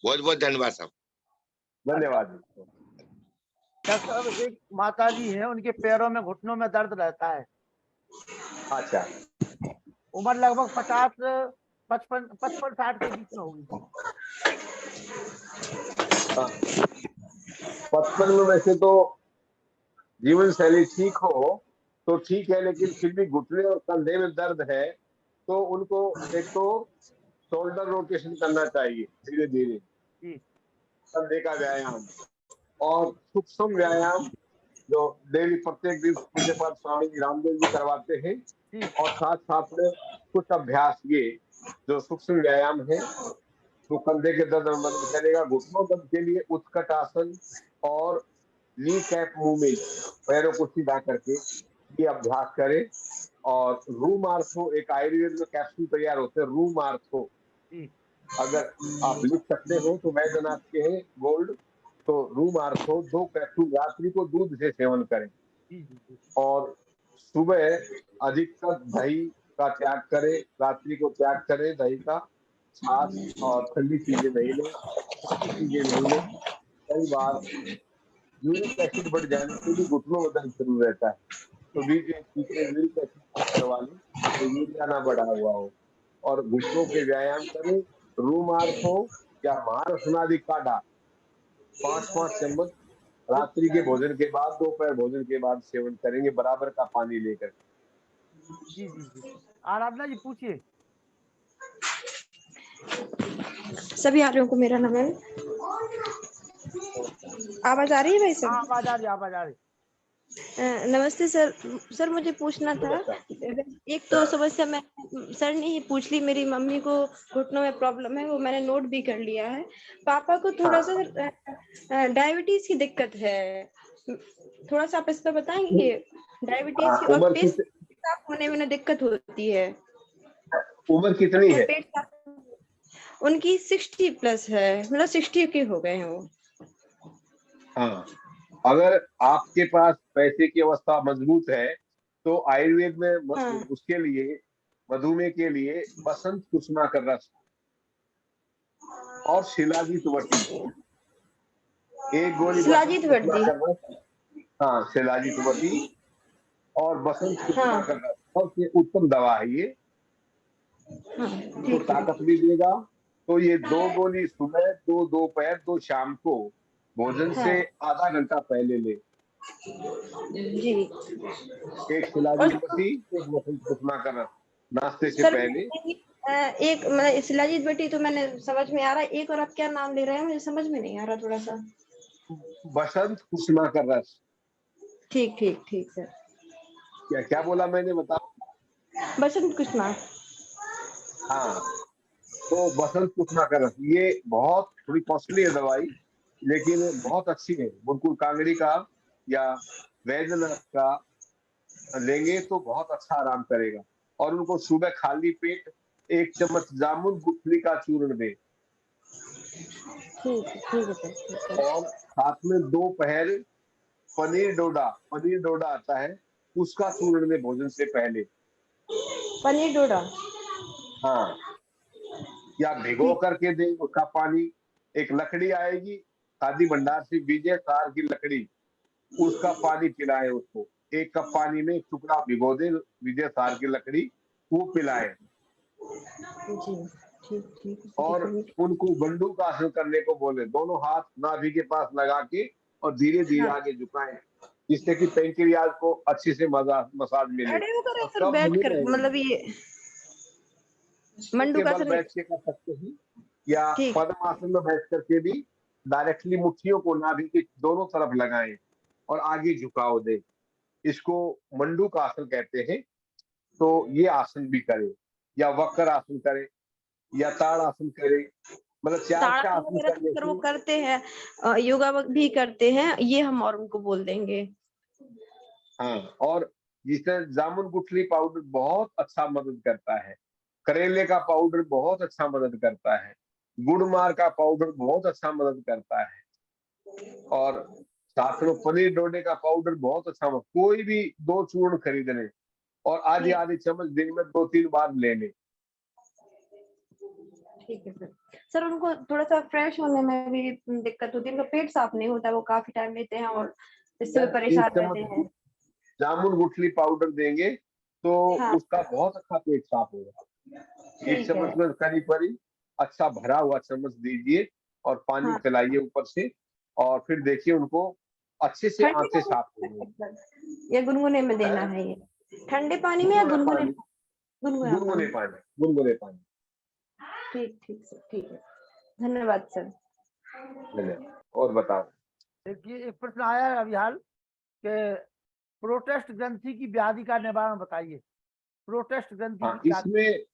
बहुत बहुत धन्यवाद साहब। धन्यवाद जी। डॉक्टर, एक माता जी है, उनके पैरों में घुटनों में दर्द रहता है। अच्छा, उम्र लगभग 50, 55, 55-60 के बीच में होगी। हाँ, 55 में वैसे तो जीवन शैली ठीक हो तो ठीक है, लेकिन फिर भी घुटने और कंधे में दर्द है तो उनको एक तो शोल्डर रोटेशन करना चाहिए धीरे धीरे, जी कंधे का व्यायाम और सूक्ष्म व्यायाम जो डेली प्रत्येक दिन पूज्य पाठ स्वामी रामदेव जी करवाते हैं। जी और साथ साथ में कुछ अभ्यास ये जो सूक्ष्म व्यायाम है, तो कंधे के दर्द में मदद करेगा। घुटनों दर्द के लिए उत्कट आसन और नी कैप मूवमेंट, पैरों को सीधा करके ये अभ्यास करें। और रूम आर्थो, एक आयुर्वेद में कैप्सूल तैयार होते हैं रूम आर्थो, जी अगर आप लिख सकते हो तो वैद्यनाथ के हैं गोल्ड। तो रूम आर्थो 2 कैप्सूल रात्रि को दूध से सेवन करें, जी जी जी और सुबह अधिकतर दही का त्याग करें, रात्रि को त्याग करें दही का। छाछ और ठंडी चीजें नहीं लें, खट्टी चीजें नहीं लें। कई बार यूरिक एसिड बढ़ जाने से भी घुटनों में दर्द शुरू रहता है, तो बीच बीच में यूरिक एसिड चेक करवा लें, तो यूरिया ना बढ़ा हुआ हो। और घुटनों के व्यायाम करें, रूमार्थ हो या महारसनादि काढ़ा 5-5 चम्मच रात्रि के भोजन के बाद, दोपहर भोजन के बाद सेवन करेंगे, बराबर का पानी लेकर। जी जी जी। आराधना जी पूछिए। सभी आर्यों को मेरा नमन। आवाज आ रही है भाई हाँ, सर? आवाज आ रही, आवाज आ रही। नमस्ते सर। सर मुझे पूछना था, एक तो समस्या मैं सर ने ही पूछ ली, मेरी मम्मी को घुटनों में प्रॉब्लम है, वो मैंने नोट भी कर लिया है। पापा को थोड़ा सा डायबिटीज की दिक्कत है, थोड़ा सा आप इस पर बताएंगे? डायबिटीज की और उम्र पेट साफ होने में दिक्कत होती है। उम्र कितनी है? पेट साफ उनकी 60 प्लस है, मतलब 60 के हो गए हैं वो। हाँ, अगर आपके पास पैसे की अवस्था मजबूत है तो आयुर्वेद में हाँ उसके लिए, मधुमेह के लिए बसंत कुसुमा का रस और शिलाजीत वटी, एक गोली बसंत शिलाजीत कुसुमा वर्दी। का रस, हाँ शिलाजीत वटी और बसंत कुसुमा हाँ का रस सबसे उत्तम दवा है ये। हाँ उनको ठीक है। ताकत भी देगा। तो ये 2 गोली सुबह, 2 दोपहर, 2 शाम को भोजन हाँ से आधा घंटा पहले ले। जी। एक और शिलाजीत वटी, एक बसंत कुसुमा का रस नाश्ते से सर पहले। एक मैं शिलाजीत बेटी तो मैंने समझ में आ रहा है, एक और आप क्या नाम ले रहे हैं मुझे समझ में नहीं आ रहा थोड़ा सा। बसंत कुसुमा का रस। ठीक ठीक ठीक सर। क्या क्या बोला मैंने, बता? बसंत कुसुमा। हाँ, तो बसंत कुसुमा का रस ये बहुत थोड़ी कॉस्टली है दवाई, लेकिन बहुत अच्छी है। मुकुल कांगड़ी का या वैद्यनाथ का लेंगे तो बहुत अच्छा आराम करेगा। और उनको सुबह खाली पेट 1 चम्मच जामुन गुठली का चूर्ण दे। ठीक है सर, ठीक है। और साथ में दोपहर पनीर डोडा आता है, उसका चूर्ण लें भोजन से पहले। पनीर डोडा। हाँ, या भिगो ठीक। करके दें उसका पानी। एक लकड़ी आएगी खादी भंडार से, विजय सार की लकड़ी, उसका पानी पिलाएं उसको। 1 कप पानी में 1 टुकड़ा भिगो दें विजय सार की लकड़ी, वो पिलाएं। जी, ठीक है, और उनको बंदूक आसन करने को बोले, दोनों हाथ नाभि के पास लगा के और धीरे धीरे हाँ। आगे झुकाएं, जिससे कि पेंक्रियाज को अच्छे से मसाज मिले खड़े होकर या और फिर कब्ज बैठ नहीं कर, रहेगी। मतलब ये के बल मंडूकासन? बैठ के कर सकते हैं, या ठीक। पद्मासन में बैठ करके भी डायरेक्टली मुट्ठियों को नाभि के दोनों तरफ लगाएं और आगे झुकाव दें। इसको मंडूक आसन कहते हैं। तो ये आसन भी करें, या वक्र आसन करें, या ताड़ आसन करें। मतलब 4 ताड़ासन आसन वगैरह तो करने सर वो से। करते हैं, योगा भी करते हैं, ये हम और उनको बोल देंगे। हाँ, और जिससे जामुन गुठली पाउडर बहुत अच्छा मदद करता है, करेले का पाउडर बहुत अच्छा मदद करता है, गुड़मार का पाउडर बहुत अच्छा मदद करता है, और साथ में पनीर डोडे का पाउडर बहुत अच्छा मदद। कोई भी 2 चूर्ण खरीद लें और आधी ठीक। आधी चम्मच दिन में 2-3 बार ले लें। ठीक है सर। सर उनको थोड़ा सा फ्रेश होने में भी दिक्कत होती है, उनका पेट साफ नहीं होता, वो काफी टाइम लेते हैं और इससे भी 1 परेशान रहते चम्मच हैं। जामुन गुठली पाउडर देंगे तो हाँ। उसका बहुत अच्छा पेट साफ होगा। 1 ठीक है। चम्मच में करीब अच्छा भरा हुआ चम्मच दीजिए और पानी हाँ। पिलाइए ऊपर से, और फिर देखिए उनको अच्छे से ठंडे आंतें पानी साफ हो में गई या गुनगुने में देना है। है ये? ठंडे पानी में या गुनगुना गुनगुने? पानी, गुनगुना गुनगुने पानी। पानी, गुनगुने पानी। ठीक, ठीक सर, ठीक है। धन्यवाद सर। धन्यवाद। और बताओ। देखिए, एक प्रश्न आया है अभी हाल के, प्रोटेस्ट ग्रंथि की व्याधि का निवारण बताइए। प्रोटेस्ट ग्रंथि हाँ, की व्याधि। इसमें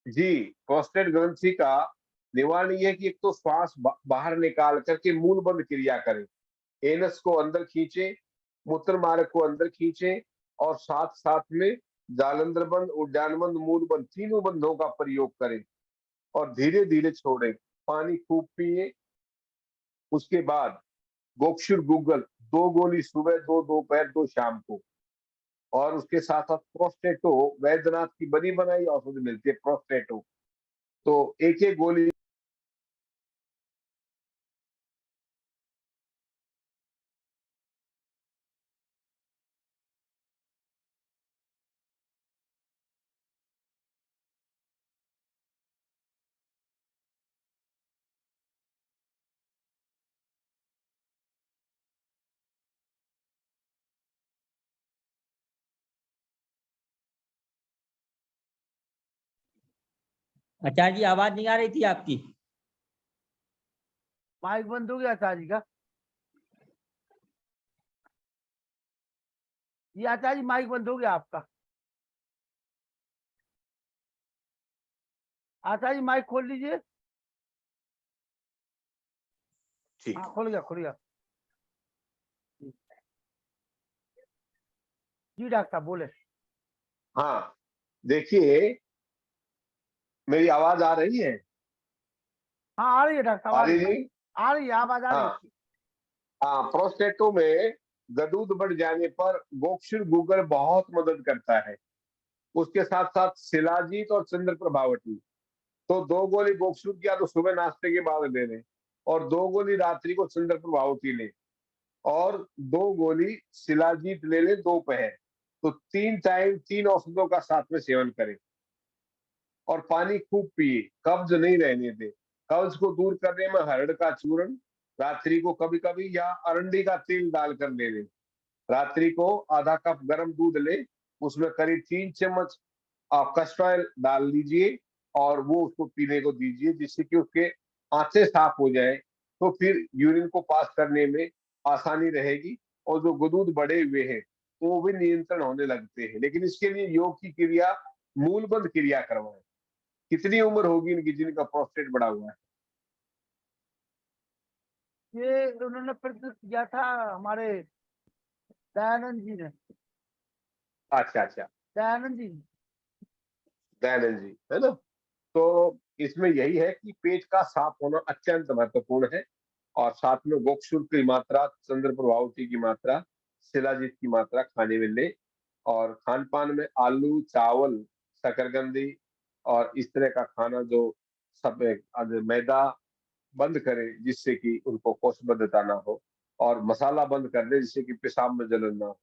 जी, प्रोस्टेट ग्रंथि का निवारण ये है कि एक तो श्वास बाहर निकाल करके मूल बंद क्रिया करें। एनस को अंदर खींचे, मूत्र मार्ग को अंदर खींचे, और साथ साथ में जालंधर बंद, उद्यान बंद, मूल बंद, तीनों बंधों का प्रयोग करें और धीरे धीरे छोड़ें। पानी खूब पिए। उसके बाद गोक्षुर गूगल 2 गोली सुबह, 2 दोपहर, 2 शाम को। और उसके साथ साथ प्रोस्टेटो, वैद्यनाथ की बनी बनाई औषधि मिलती है प्रोस्टेटो, तो एक एक गोली आचार्य जी आवाज नहीं आ रही थी आपकी। माइक बंद हो गया आचार्य जी का? ये आचार्य जी माइक बंद हो गया आपका। आचार्य जी माइक खोल लीजिए। ठीक। हाँ, खोल गया, खोल गया। जी डॉक्टर साहब बोले। हाँ, देखिए, मेरी आवाज आ रही है? हाँ, आ रही है डॉक्टर साहब, आ आ रही रही है। है? आ रही है, आवाज आ रही हाँ, है। हाँ, प्रोस्टेटो में गदूद बढ़ जाने पर गोक्षुर गूगल बहुत मदद करता है। उसके साथ साथ शिलाजीत और चंद्र प्रभावती। तो 2 गोली गोक्षुर की या तो सुबह नाश्ते के बाद ले लें, और 2 गोली रात्रि को चंद्र प्रभावती लें, और 2 गोली शिलाजीत ले लें दोपहर। तो 3 टाइम 3 औषधों का साथ में सेवन करें, और पानी खूब पिए, कब्ज नहीं रहने दें। कब्ज को दूर करने में हरड़ का चूर्ण रात्रि को कभी-कभी, या अरंडी का तेल डालकर ले लें। रात्रि को आधा कप गर्म दूध लें, उसमें करीब 3 चम्मच आप कस्टर्ड ऑयल डाल लीजिए, और वो उसको पीने को दीजिए, जिससे कि उसके आंतें साफ हो जाए। तो फिर यूरिन को पास करने में आसानी रहेगी, और जो गुदूद बढ़े हुए हैं वो भी नियंत्रण होने लगते हैं। लेकिन इसके लिए योग की क्रिया, मूलबंध क्रिया करवाएं। कितनी उम्र होगी इनकी जिनका प्रोस्टेट बढ़ा हुआ है? ये उन्होंने प्रश्न किया था हमारे दयानंद जी ने। अच्छा अच्छा, दयानंद जी। दयानंद जी है ना। तो इसमें यही है कि पेट का साफ होना अत्यंत महत्वपूर्ण है, और साथ में गोक्षुर की मात्रा, चंद्र प्रभावती की मात्रा, शिलाजीत की मात्रा खाने में ले, और खान पान में आलू, चावल, शकरकंदी और इस तरह का खाना जो सब मैदा बंद करे, जिससे कि उनको कोष्ठबद्धता ना हो, और मसाला बंद कर दे जिससे कि पेशाब में जलन ना हो।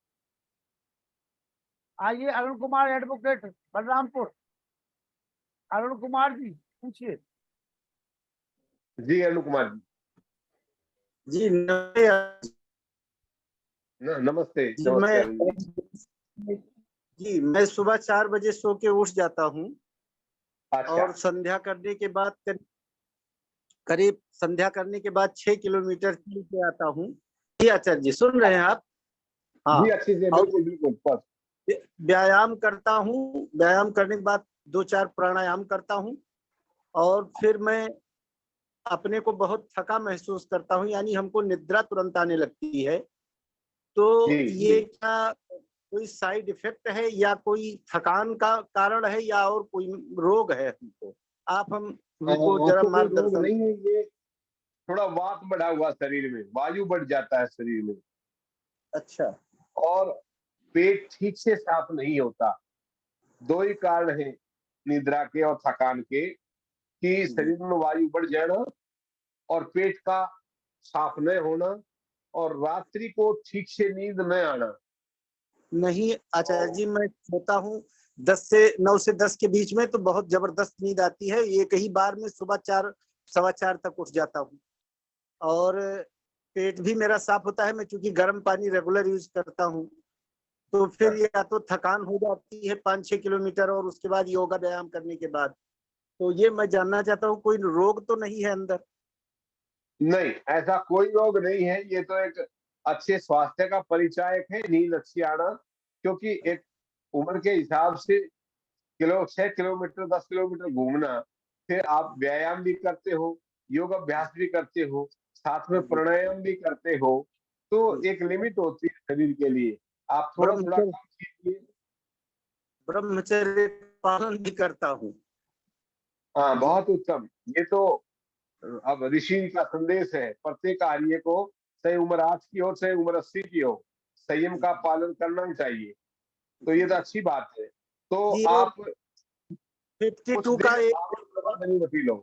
आइए अरुण कुमार एडवोकेट बलरामपुर। अरुण कुमार जी पूछिए। जी अरुण कुमार जी। जी नमस्ते। नमस्ते जी नमस्ते अरुण जी। जी मैं सुबह 4 बजे सो के उठ जाता हूँ अच्छा। और संध्या करने के बाद करीब संध्या करने के बाद 6 किलोमीटर चल के आता हूँ। जी आचार्य जी सुन रहे हैं आप? हाँ। जी अच्छे से, और बिल्कुल बिल्कुल बस। व्यायाम करता हूँ, व्यायाम करने के बाद 2-4 प्राणायाम करता हूँ और फिर मैं अपने को बहुत थका महसूस करता हूँ, यानी हमको निद्रा तुरंत आने लगती है। तो जी ये जी। क्या कोई साइड इफेक्ट है या कोई थकान का कारण है या और कोई रोग है हमको? आप हमको जरा आपको कोई रोग मार्गदर्शन। नहीं है, ये थोड़ा वात बढ़ा हुआ शरीर में, वायु बढ़ जाता है शरीर में, अच्छा। और पेट ठीक से साफ नहीं होता। दो ही कारण है निद्रा के और थकान के, कि शरीर में वायु बढ़ जाना और पेट का साफ न होना, और रात्रि को ठीक से नींद न आना। नहीं आचार्य जी, मैं सोता हूँ 9 से 10 के बीच में, तो बहुत जबरदस्त नींद आती है। एक ही बार में सुबह 4 सवा 4 तक उठ जाता हूँ और पेट भी मेरा साफ होता है। मैं चूंकि गर्म पानी रेगुलर यूज करता हूँ, तो फिर या तो थकान हो जाती है 5-6 किलोमीटर और उसके बाद योगा व्यायाम करने के बाद। तो ये मैं जानना चाहता हूँ कोई रोग तो नहीं है अंदर? नहीं, ऐसा कोई रोग नहीं है। ये तो एक अच्छे स्वास्थ्य का परिचायक है, नींद अच्छी आना, क्योंकि एक उम्र के हिसाब से 6 किलोमीटर 10 किलोमीटर घूमना, फिर आप व्यायाम भी करते हो, योग अभ्यास भी करते हो, साथ में प्राणायाम भी करते हो, तो एक लिमिट होती है शरीर के लिए। आप थोड़ा थोड़ा ब्रह्मचर्य कम कीजिए। ब्रह्मचर्य पालन भी करता हूँ। हाँ बहुत उत्तम। ये तो अब ऋषि का संदेश है, प्रत्येक आर्य को, चाहे उम्र 8 की हो चाहे उम्र 80 की हो, संयम का पालन करना ही चाहिए। तो ये तो अच्छी बात है। तो जी और आप 52 कुछ का देर एक आप बनी लो।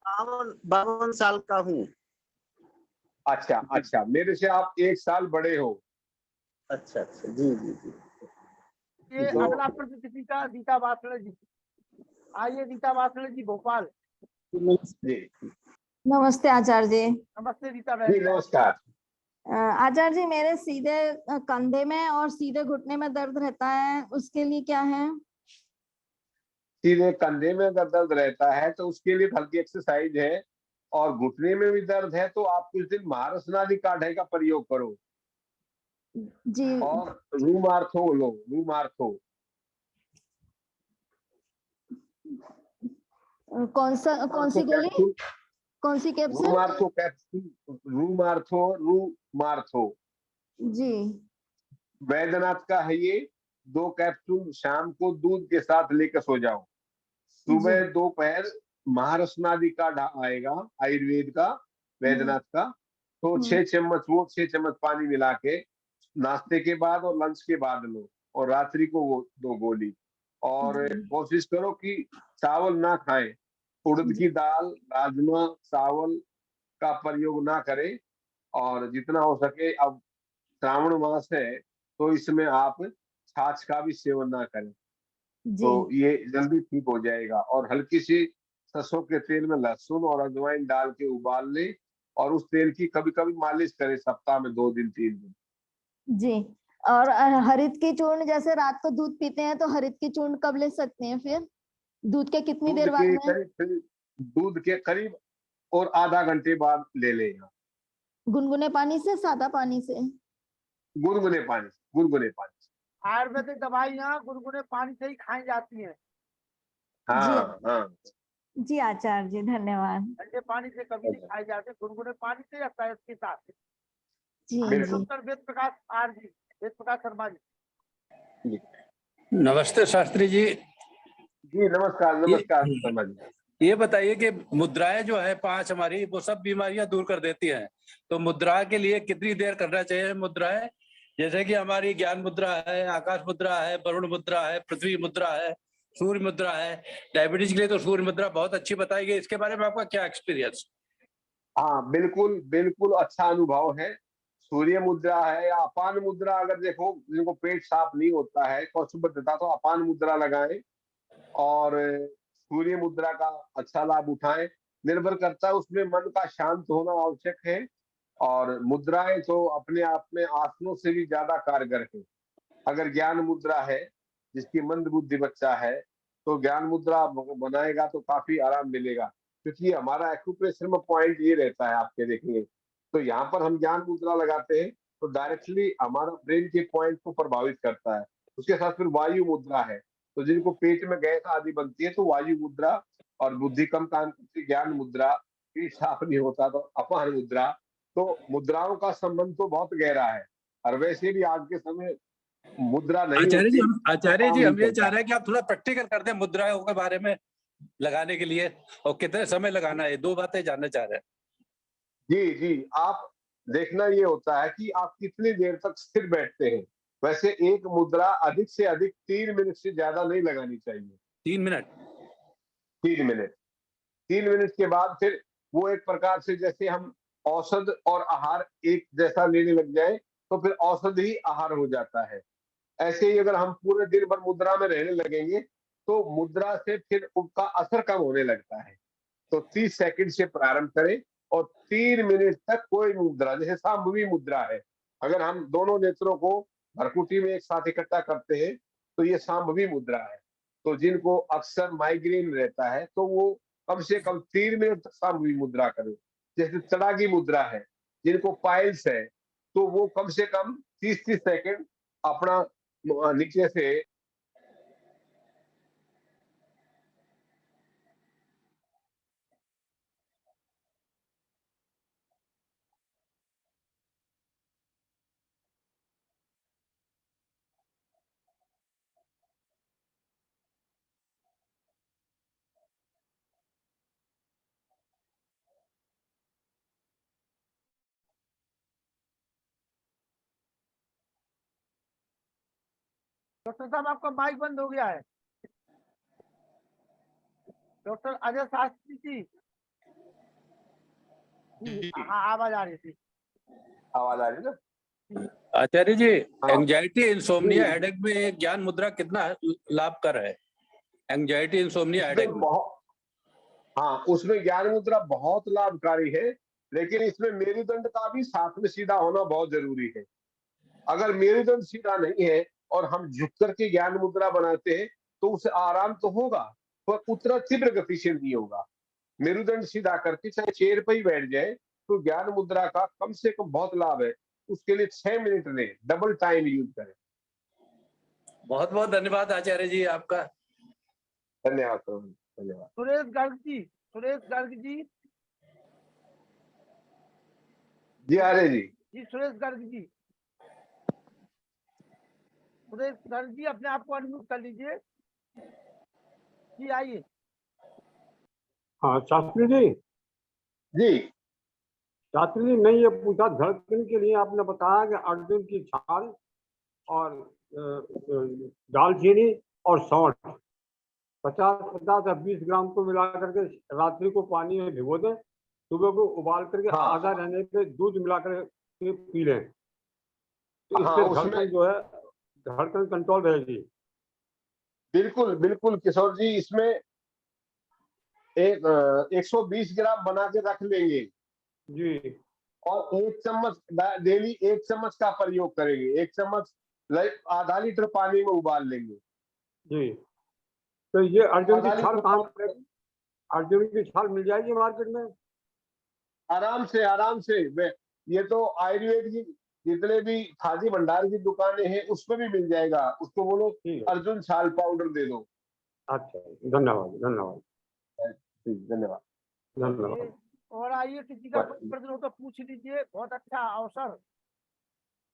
52 साल का हूँ। अच्छा अच्छा, मेरे से आप 1 साल बड़े हो। अच्छा अच्छा, जी जी जी। ये तो अगला प्रश्न किसी का, रीता वासले जी। आइए रीता वासले जी भोपाल। जी नमस्ते आचार्य जी। नमस्ते रीता जी बहन। नमस्कार। आचार्य जी, मेरे सीधे कंधे में और सीधे घुटने में दर्द रहता है, उसके लिए क्या है? सीधे कंधे में अगर दर्द रहता है तो उसके लिए हल्की एक्सरसाइज है, और घुटने में भी दर्द है तो आप कुछ दिन महारसनादि काढ़े का प्रयोग करो, जी। और रूमार्थो लो, रूमार्थो। कौन सी गोली? कैप्सूल, कौन सी कैप्सूल? रूमार्थो कैप्सूल, रूमार्थो, रूमार्थो जी। वैद्यनाथ का है ये। 2 कैप्सूल शाम को दूध के साथ लेकर सो जाओ। जी। सुबह दोपहर महारसनादि काढ़ा आएगा आयुर्वेद का, वैद्यनाथ का, तो 6 चम्मच वो 6 चम्मच पानी मिला के नाश्ते के बाद और लंच के बाद लो, और रात्रि को वो 2 गोली। और जी। कोशिश करो कि चावल ना खाएं, उड़द की दाल, राजमा, चावल का प्रयोग ना करें, और जितना हो सके, अब श्रावण मास है तो इसमें आप छाछ का भी सेवन ना करें, जी। तो ये जल्दी ठीक हो जाएगा। और हल्की सी सरसों के तेल में लहसुन और अजवाइन डाल के उबाल ले, और उस तेल की कभी कभी मालिश करें सप्ताह में 2 दिन 3 दिन। जी। और हरित की चूर्ण, जैसे रात को दूध पीते हैं तो हरित की चूर्ण कब ले सकते हैं फिर? दूध के कितनी देर बाद में? दूध के करीब और आधा घंटे बाद ले लेगा। गुनगुने पानी से, सादा पानी से? गुनगुने पानी, गुनगुने पानी। आयुर्वेदिक दवाइयाँ गुनगुने पानी से ही खाई जाती हैं। जी। हाँ हाँ। जी आचार्य जी, धन्यवाद। ठंडे पानी से कभी नहीं खाई जाती, गुनगुने पानी से या शहद के साथ। जी आइए जी। Doctor Ved Prakash R G, Ved Prakash Sharma ji. नमस्ते शास्त्री जी। जी नमस्कार ये नमस्कार शर्मा जी। ये बताइए कि मुद्राएं जो है 5 हमारी, वो सब बीमारियां दूर कर देती हैं, तो मुद्रा के लिए कितनी देर करना चाहिए मुद्राएं? जैसे कि हमारी ज्ञान मुद्रा है, आकाश मुद्रा है, वरुण मुद्रा है, पृथ्वी मुद्रा है, सूर्य मुद्रा है। डायबिटीज के लिए तो सूर्य मुद्रा बहुत अच्छी बताई गई, इसके बारे में आपका क्या एक्सपीरियंस? हाँ, बिल्कुल, बिल्कुल अच्छा अनुभव है। सूर्य मुद्रा है या अपान मुद्रा, अगर देखो जिनको पेट साफ नहीं होता है, कौशलबद्धता, तो अपान मुद्रा लगाएँ और सूर्य मुद्रा का अच्छा लाभ उठाएँ। निर्भर करता है उसमें मन का शांत होना आवश्यक है और मुद्राएँ तो अपने आप में आसनों से भी ज़्यादा कारगर हैं। अगर ज्ञान मुद्रा है, जिसकी मंद बुद्धि बच्चा है, तो ज्ञान मुद्रा बनाएगा तो काफ़ी आराम मिलेगा। क्योंकि हमारा एक्यूप्रेशर में पॉइंट ये रहता है, आपके देखिए, तो यहाँ पर हम ज्ञान मुद्रा लगाते हैं, तो डायरेक्टली हमारा ब्रेन के पॉइंट को प्रभावित करता है। उसके साथ फिर वायु मुद्रा है, तो जिनको पेट में गैस आदि बनती है, तो वायु मुद्रा और बुद्धि कम काम करती है, ज्ञान मुद्रा, पेट साफ नहीं होता तो अपान मुद्रा। तो मुद्राओं का संबंध तो बहुत गहरा है और वैसे भी आज के समय मुद्रा नहीं होती तो आचार्य काम जी नहीं हम ये चाह चलता। रहे हैं कि आप थोड़ा प्रैक्टिकल कर दें मुद्राओं के बारे में लगाने के लिए, और कितने समय लगाना है, 2 बातें जानना चाह रहे हैं। जी, जी, आप देखना ये होता है कि आप कितनी देर तक स्थिर बैठते हैं। वैसे एक मुद्रा अधिक से अधिक 3 मिनट से ज़्यादा नहीं लगानी चाहिए। 3 मिनट? 3 मिनट। 3 मिनट के बाद फिर वो एक प्रकार से जैसे हम औषध और आहार एक जैसा लेने लग जाएँ, तो फिर औषध ही आहार हो जाता है। ऐसे ही अगर हम पूरे दिन भर मुद्रा में रहने लगेंगे, तो मुद्रा से फिर उसका असर कम होने लगता है। तो 30 सेकंड से प्रारंभ करें और 3 मिनट तक कोई मुद्रा, जैसे सांभवी मुद्रा है। अगर हम दोनों नेत्रों को भरकुटी में एक साथ इकट्ठा करते हैं, तो ये सांभवी मुद्रा है। तो जिनको अक्सर माइग्रेन रहता है, तो वो कम से कम 3 मिनट तक सांभवी मुद्रा करें। जैसे तड़ागी मुद्रा है, जिनको पाइल्स है, तो वो कम से कम 30-30 सेकंड अपना नीचे से डॉक्टर साहब आपका माइक बंद हो गया है। डॉक्टर अजय शास्त्री जी। हाँ, आवाज आ रही थी। आवाज आ रही है ना? आचार्य जी, हाँ, एंजाइटी इंसोम्निया जी। हेडेक में ज्ञान मुद्रा कितना लाभकर है? एंजाइटी इंसोम्निया हेडेक उसमें में? हाँ, उसमें ज्ञान मुद्रा बहुत लाभकारी है, लेकिन इसमें मेरुदंड का भी साथ में सीधा होना बहुत जरूरी है। अगर मेरुदंड सीधा नहीं है और हम झुक करके ज्ञान मुद्रा बनाते हैं, तो उसे आराम तो होगा, पर उतना तीव्र गति से नहीं होगा। मेरुदंड सीधा करके चाहे चेयर पर ही बैठ जाए, तो ज्ञान मुद्रा का कम से कम बहुत लाभ है। उसके लिए 6 मिनट लें, डबल टाइम यूज करें। बहुत बहुत धन्यवाद आचार्य जी आपका। धन्यवाद प्रभु, धन्यवाद। सुरेश गर्ग जी, सुरेश गर्ग जी। जी आर्य जी। जी सुरेश गर्ग जी। सुरेश गर्ग जी, अपने आप को अनम्यूट कर लीजिए। जी आइए। हाँ शास्त्री जी। जी। शास्त्री जी, मैं ये पूछा, धड़कन के लिए आपने बताया कि अर्जुन की छाल और दालचीनी और सौंठ 50-50 या 20 ग्राम को मिला करके रात्रि को पानी में भिगो दें, सुबह को उबाल करके हाँ, आधा रहने पे दूध मिला करके पी लें, तो हाँ, इससे उसमें धड़कन जो है, धड़कन कंट्रोल रहेगी। बिल्कुल, बिल्कुल किशोर जी, इसमें एक 120 ग्राम बना के रख लेंगे जी और 1 चम्मच डेली 1 चम्मच का प्रयोग करेंगे। 1 चम्मच आधा लीटर पानी में उबाल लेंगे। जी। तो ये अर्जुन की आधा छाल लीटर कहाँ पानी मिलेगी? अर्जुन की छाल मिल जाएगी मार्केट में? आराम से, आराम से। ये तो आयुर्वेद की जितने भी खादी भंडार की दुकानें हैं, उसमें भी मिल जाएगा। उसको बोलो ठीक है, अर्जुन छाल पाउडर दे दो। अच्छा, धन्यवाद धन्यवाद ठीक, धन्यवाद। धन्यवाद। और आइए, किसी का कोई प्रश्न हो तो पूछ लीजिए। बहुत अच्छा अवसर।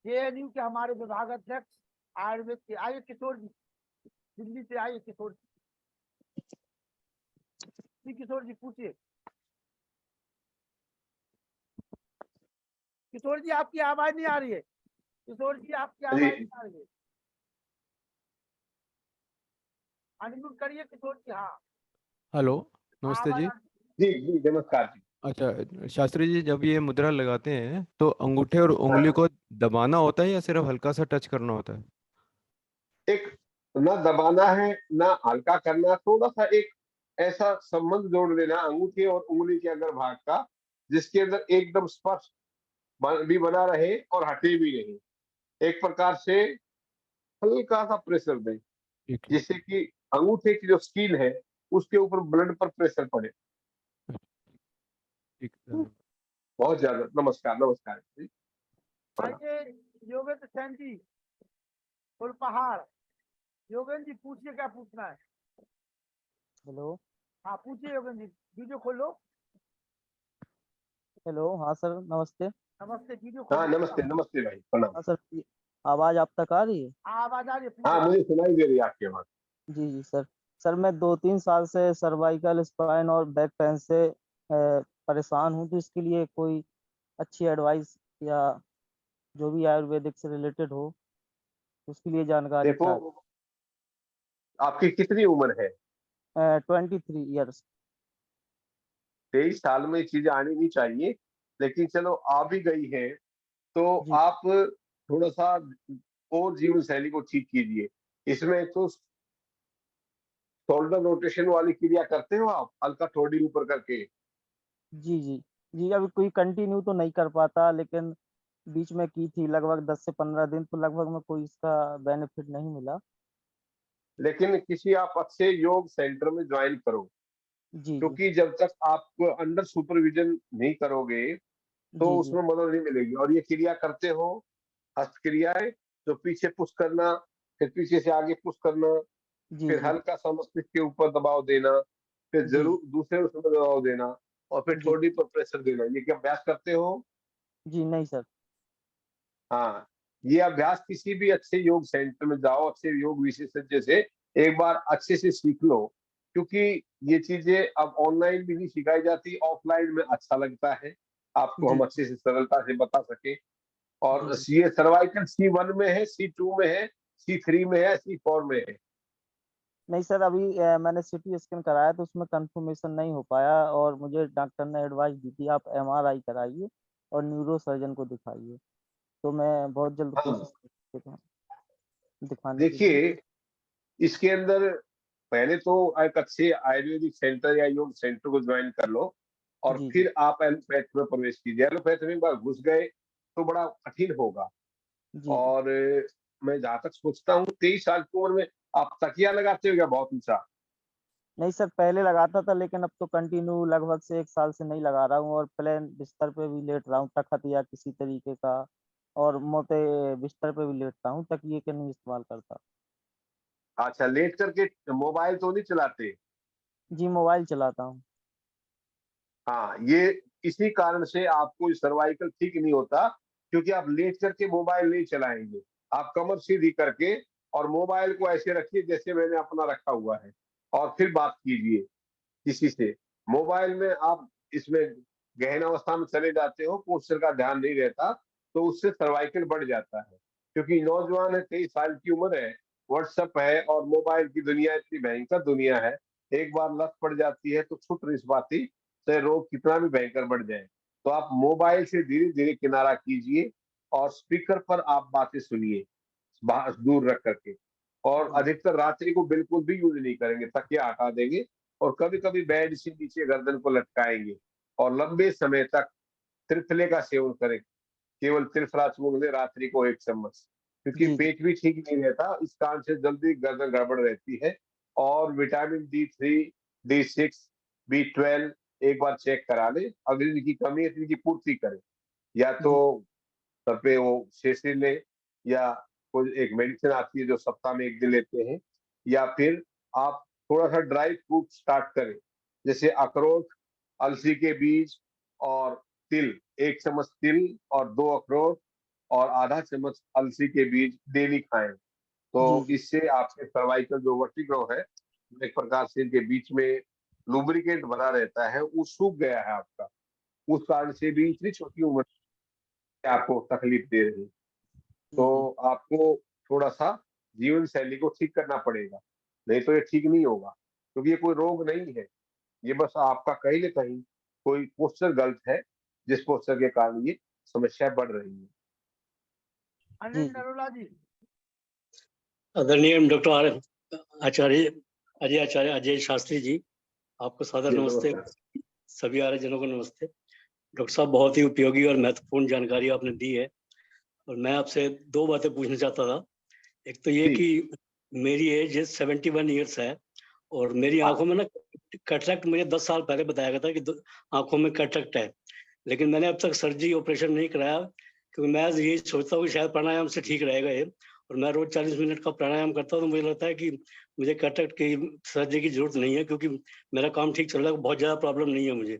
जेएनयू के हमारे विभागाध्यक्ष आयुर्वेद के, आइए किशोर जी, दिल्ली से आइए किशोर जी। जी किशोर जी पूछिए। किशोर जी आपकी आवाज नहीं आ रही है। किशोर जी आपकी आवाज नहीं आ रही है। अनम्यूट करिए किशोर जी। हाँ हेलो, हाँ, नमस्ते आवाज जी। आ जी जी नमस्कार जी। अच्छा, शास्त्री जी, जब ये मुद्रा लगाते हैं तो अंगूठे और उंगली हाँ, को दबाना होता है या सिर्फ हल्का सा टच करना होता है? एक ना दबाना है ना हल्का करना, थोड़ा सा एक ऐसा संबंध जोड़ लेना अंगूठे और उंगली के अंदर भाग का, जिसके अंदर एकदम स्पर्श भी बना रहे और हटे भी नहीं। एक प्रकार से हल्का सा प्रेशर दें, ठीक है। जिससे कि अंगूठे की जो स्किन है उसके ऊपर ब्लड पर प्रेशर पड़े। ठीक है। बहुत ज्यादा। नमस्कार नमस्कार जी। प्रणाम। आइए योगेंद्र सेन जी फुलपहाड़। योगेंद्र जी पूछिए क्या पूछना है। हेलो। हाँ पूछिए योगेंद्र जी, वीडियो खोलो। हेलो, हाँ सर नमस्ते। नमस्ते, वीडियो हाँ खोलिए। नमस्ते नमस्ते भाई, प्रणाम। हाँ सर, आवाज आप तक आ रही है? आवाज आ रही है, हाँ पूछिए। मुझे सुनाई दे रही है आपकी आवाज। जी जी सर। सर मैं 2-3 साल से सर्वाइकल स्पाइन और बैक पेन से परेशान हूँ, तो इसके लिए कोई अच्छी एडवाइस या जो भी आयुर्वेदिक से रिलेटेड हो उसके लिए जानकारी देखो, चाहिए। आपकी कितनी उम्र है? 23 ईयर्स। 23 साल में चीजें आनी नहीं चाहिए, लेकिन चलो आ भी गई है तो जी आप थोड़ा सा और जीवन शैली को ठीक कीजिए। इसमें तो शोल्डर रोटेशन वाली क्रिया करते हो आप, हल्का ठोड़ी ऊपर करके? जी जी। जी अभी कोई कंटिन्यू तो नहीं कर पाता, लेकिन बीच में की थी लगभग 10 से 15 दिन, तो लगभग में कोई इसका बेनिफिट नहीं मिला। लेकिन किसी आप अच्छे योग सेंटर में ज्वाइन करो, जी जी। क्योंकि जब तक आप अंडर सुपरविजन नहीं करोगे तो जी जी। उसमें मदद नहीं मिलेगी। और ये क्रिया करते हो, हस्त क्रियाएं, तो पीछे पुश करना, फिर पीछे से आगे पुश करना, जी फिर जी। हल्का सा मस्तिष्क के ऊपर दबाव देना, फिर जी जरूर दूसरे उसमें दबाव देना, और फिर जी। ठोड़ी पर प्रेशर देना। ये क्या अभ्यास करते हो? जी नहीं सर। हाँ, ये अभ्यास किसी भी अच्छे योग सेंटर में जाओ, अच्छे योग विशेषज्ञ से एक बार अच्छे से सीख लो, क्योंकि ये चीजें अब ऑनलाइन भी नहीं सिखाई जाती, ऑफलाइन में अच्छा लगता है, आपको हम जी अच्छे से सरलता से बता सके। जी। और जी ये सर्वाइकल C1 में है, C2 में है, C3 में है, C4 में है? नहीं सर, अभी मैंने सिटी स्कैन कराया तो उसमें कंफर्मेशन नहीं हो पाया, और मुझे डॉक्टर ने एडवाइस दी थी आप एमआरआई कराइए और न्यूरो सर्जन को दिखाइए। तो मैं बहुत जल्द हाँ, कोशिश करूंगा दिखाने के लिए। देखिए, इसके अंदर पहले तो एक अच्छे आयुर्वेदिक सेंटर या योग सेंटर को ज्वाइन कर लो, और जी जी। फिर आप एलोपैथ में प्रवेश कीजिए। एलोपैथ में एक बार घुस गए तो बड़ा कठिन होगा। जी जी। और मैं जहां तक सोचता हूँ, 23 साल की उम्र में आप तकिया लगाते हो क्या बहुत ऊंचा? नहीं सर, पहले लगाता था लेकिन अब तो कंटिन्यू लगभग से 1 साल से नहीं लगा रहा हूँ, और प्लेन बिस्तर पे भी लेट रहा हूँ, तखत या किसी तरीके का, और मोटे बिस्तर पे भी लेटता हूँ, तकिए के नहीं इस्तेमाल करता। अच्छा, लेट करके मोबाइल तो नहीं चलाते? जी मोबाइल चलाता हूँ। हाँ, ये इसी कारण से आपको सर्वाइकल ठीक नहीं होता, क्योंकि आप लेट करके मोबाइल नहीं चलाएंगे। आप कमर सीधी करके और मोबाइल को ऐसे रखिए जैसे मैंने अपना रखा हुआ है, और फिर बात कीजिए किसी से। मोबाइल में आप इसमें गहन अवस्था में चले जाते हो, पोस्चर का ध्यान नहीं रहता, तो उससे सर्वाइकल बढ़ जाता है। क्योंकि नौजवान है, 23 साल की उम्र है, व्हाट्सएप है और मोबाइल की दुनिया इतनी भयंकर दुनिया है, एक बार लत पड़ जाती है तो छूट नहीं पाती, चाहे रोग कितना भी भयंकर बढ़ जाए। तो आप मोबाइल से धीरे धीरे किनारा कीजिए, और स्पीकर पर आप बातें सुनिए, दूर रख करके। और जी अधिकतर रात्रि को बिल्कुल भी यूज नहीं करेंगे, तकिया हटा देंगे, और कभी कभी बेड से नीचे गर्दन को लटकाएंगे, और लंबे समय तक त्रिफले का सेवन करें। केवल त्रिफला चूर्ण लें रात्रि को 1 चम्मच, क्योंकि जी। जी पेट भी ठीक नहीं रहता, इस कारण से जल्दी गर्दन गड़बड़ रहती है। और विटामिन D3, D6, B12 एक बार चेक करा लें, अगर इनकी कमी है तो इनकी पूर्ति करें। या तो जी। सर पे वो शेषे ले, या कोई एक मेडिसिन आती है जो सप्ताह में 1 दिन लेते हैं, या फिर आप थोड़ा सा ड्राई फ्रूट स्टार्ट करें, जैसे अखरोट, अलसी के बीज और तिल। 1 चम्मच तिल और 2 अखरोट और आधा चम्मच अलसी के बीज डेली खाएं। तो जी। जी इससे आपके सर्वाइकल जो वर्टिगो है, एक प्रकार से इनके बीच में लुब्रिकेंट बना रहता है वो सूख गया है आपका, उस कारण से भी इतनी छोटी उम्र में आपको तकलीफ दे रही है। तो आपको थोड़ा सा जीवन शैली को ठीक करना पड़ेगा, नहीं तो ये ठीक नहीं होगा, क्योंकि ये कोई रोग नहीं है, ये बस आपका कहीं न कहीं कोई पोस्चर गलत है, जिस पोस्चर के कारण ये समस्या बढ़ रही है। अनिल नरोला जी। आदरणीय डॉक्टर आचार्य अजय शास्त्री जी, आपको सादर नमस्ते। सभी आर्यजनों को नमस्ते। डॉक्टर साहब, बहुत ही उपयोगी और महत्वपूर्ण जानकारी आपने दी है, और मैं आपसे 2 बातें पूछना चाहता था। एक तो ये कि मेरी एज 71 ईयर्स है, और मेरी आंखों में ना कैटरेक्ट मुझे 10 साल पहले बताया गया था कि आंखों में कैटरेक्ट है, लेकिन मैंने अब तक सर्जरी ऑपरेशन नहीं कराया, क्योंकि मैं यही सोचता हूँ कि शायद प्राणायाम से ठीक रहेगा ये, और मैं रोज 40 मिनट का प्राणायाम करता हूँ, तो मुझे लगता है कि मुझे कैटरेक्ट की सर्जरी की जरूरत नहीं है, क्योंकि मेरा काम ठीक चल रहा है, बहुत ज्यादा प्रॉब्लम नहीं है मुझे।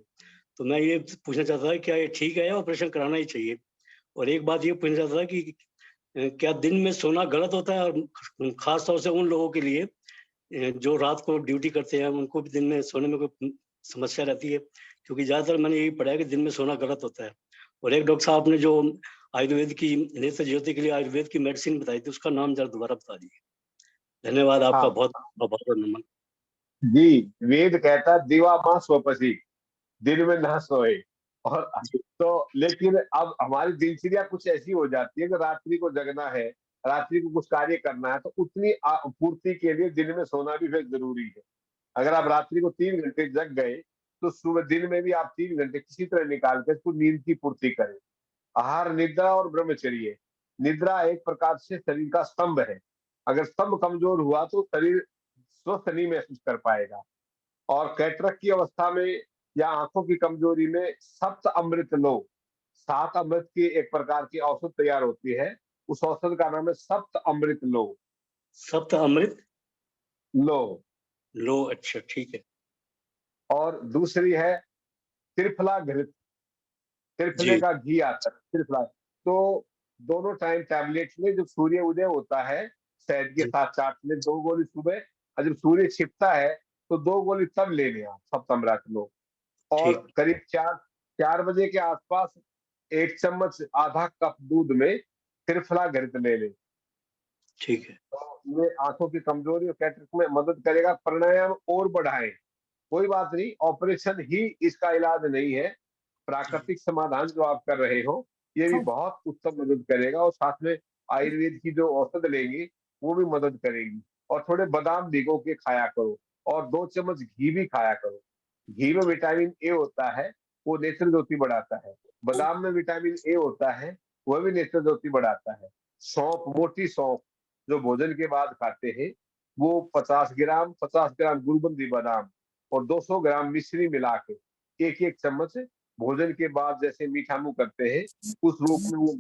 तो मैं ये पूछना चाहता था क्या ये ठीक है या ऑपरेशन कराना ही चाहिए? और एक बात ये पूछना चाहता था कि क्या दिन में सोना गलत होता है, और खास तौर से उन लोगों के लिए जो रात को ड्यूटी करते हैं, उनको भी दिन में सोने में कोई समस्या रहती है? क्योंकि ज्यादातर मैंने यही पढ़ा है कि दिन में सोना गलत होता है। और एक डॉक्टर साहब ने जो आयुर्वेद की नेत्र ज्योति के लिए आयुर्वेद की मेडिसिन बताई थी, उसका नाम जरा दोबारा बता दीजिए। धन्यवाद आपका, बहुत बहुत नमन। जी, वेद कहता है दिवा मां स्वपसी, दिन में ना सोए। और तो लेकिन अब हमारी दिनचर्या कुछ ऐसी हो जाती है कि रात्रि को जगना है, रात्रि को कुछ कार्य करना है, तो उतनी पूर्ति के लिए दिन में सोना भी फिर जरूरी है। अगर आप रात्रि को 3 घंटे जग गए, तो सुबह दिन में भी आप 3 घंटे किसी तरह निकाल कर उसको नींद की पूर्ति करें। आहार, निद्रा और ब्रह्मचर्य। निद्रा एक प्रकार से शरीर का स्तंभ है, अगर स्तंभ कमजोर हुआ तो शरीर स्वस्थ नहीं महसूस कर पाएगा। और कैटरेक्ट की अवस्था में या आंखों की कमजोरी में सप्त अमृत लो, 7 अमृत की एक प्रकार की औषध तैयार होती है, उस औषध का नाम है सप्त अमृत लो। सप्त अमृत लो, अच्छा ठीक है। और दूसरी है त्रिफला घृत, त्रिफले का घी आता है, त्रिफला। तो दोनों टाइम टैबलेट में जब सूर्य उदय होता है, शहद के साथ चाट ले 2 गोली सुबह, और जब सूर्य छिपता है तो 2 गोली तब लेने आप सप्तम्रात लो। और करीब 4 बजे के आसपास 1 चम्मच आधा कप दूध में त्रिफला घृत ले लें। ठीक है। तो ये आंखों की कमजोरी और कैटरेक्ट में मदद करेगा। प्राणायाम और बढ़ाएं, कोई बात नहीं, ऑपरेशन ही इसका इलाज नहीं है, प्राकृतिक समाधान जो आप कर रहे हो ये भी बहुत उत्तम मदद करेगा, और साथ में आयुर्वेद की जो औषध लेंगे वो भी मदद करेगी। और थोड़े बादाम भिगो के खाया करो, और 2 चम्मच घी भी खाया करो। घी में विटामिन ए होता है, वो नेत्र ज्योति बढ़ाता है। बादाम में विटामिन ए होता है, वह भी नेत्र ज्योति बढ़ाता है। सौंफ, मोटी सौंफ जो भोजन के बाद खाते हैं, वो 50 ग्राम गुलबंदी बादाम और 200 ग्राम मिश्री मिला के 1-1 चम्मच भोजन के बाद जैसे मीठा मुंह करते हैं, उस रूप में वो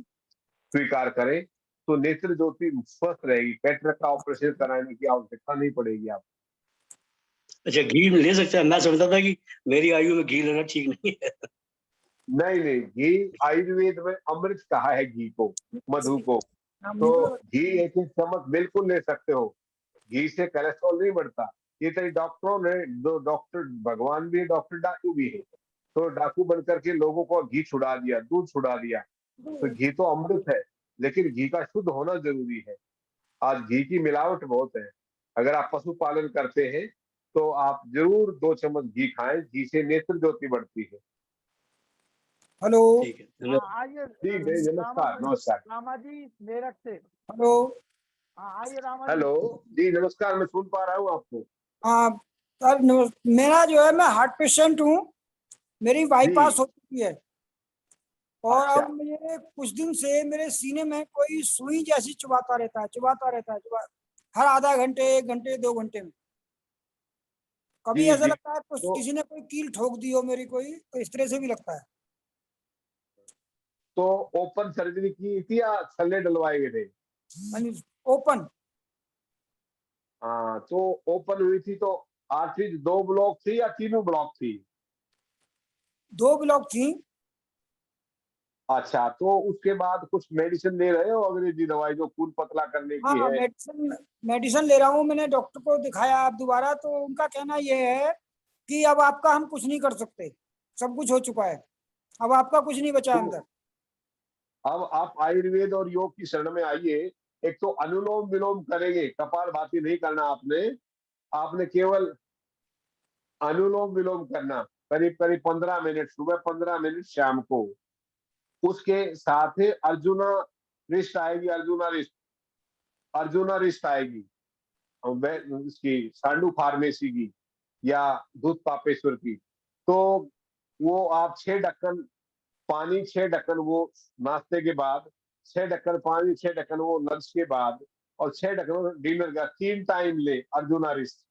स्वीकार करें, तो नेत्र ज्योति स्वस्थ रहेगी। कैटरेक्ट का ऑपरेशन कराने की आवश्यकता नहीं पड़ेगी आपको। अच्छा, घी ले सकते हैं? मैं समझता था कि मेरी आयु में घी लेना ठीक नहीं है। नहीं, घी आयुर्वेद में अमृत कहा है घी को, मधु को। तो घी 1-1 चम्मच बिल्कुल ले सकते हो। घी से कोलेस्ट्रॉल नहीं बढ़ता। ये तो डॉक्टरों ने, दो डॉक्टर भगवान भी है, डॉक्टर डाकू भी है, तो डाकू बनकर के लोगों को घी छुड़ा दिया, दूध छुड़ा दिया। तो घी तो अमृत है, लेकिन घी का शुद्ध होना जरूरी है। आज घी की मिलावट बहुत है। अगर आप पशुपालन करते हैं तो आप जरूर 2 चम्मच घी खाएं, घी से नेत्र ज्योति बढ़ती है। हेलो। ठीक है। आइए जी, नमस्कार। रामा जी मेरठ से। हेलो। आइए रामा जी। हेलो जी, नमस्कार, मैं सुन पा रहा हूँ आपको। हाँ सर, मेरा जो है, मैं हार्ट पेशेंट हूँ, मेरी बाईपास हो चुकी है, और अच्छा। अब मुझे कुछ दिन से मेरे सीने में कोई सुई जैसी चुभाता रहता है, हर आधा घंटे, 1 घंटे, 2 घंटे में। कभी ऐसा लगता है कुछ किसी ने कोई कील ठोक दी हो मेरी, कोई तो इस तरह से भी लगता है। तो ओपन सर्जरी की थी या छल्ले डलवाए गए थे? ओपन। हाँ, तो ओपन हुई थी तो आर्टरी 2 ब्लॉक थी या 3 ब्लॉक थी? 2 ब्लॉक थी। अच्छा, तो उसके बाद कुछ मेडिसिन ले रहे हो, अंग्रेजी दवाई जो खून पतला करने की हाँ, है? मेडिसिन ले रहा हूँ। मैंने डॉक्टर को दिखाया अब दोबारा, तो उनका कहना यह है कि अब आपका हम कुछ नहीं कर सकते, सब कुछ हो चुका है, अब आपका कुछ नहीं बचा अंदर? अब आप आयुर्वेद और योग की शरण में आइए। एक तो अनुलोम विलोम करेंगे, कपालभाति नहीं करना आपने केवल अनुलोम विलोम करना, करीब करीब 15 मिनट सुबह, 15 मिनट शाम को। उसके साथ ही अर्जुना रिस्ट आएगी, अर्जुना रिस्ट आएगी इसकी सांडू फार्मेसी की या दूध पापेश्वर की। तो वो आप 6 ढक्कन पानी, 6 ढक्कन वो नाश्ते के बाद, 6 ढक्कन पानी, 6 ढक्कन वो लंच के बाद, और 6 ढक्कन डिनर का, 3 टाइम ले अर्जुना रिस्ट।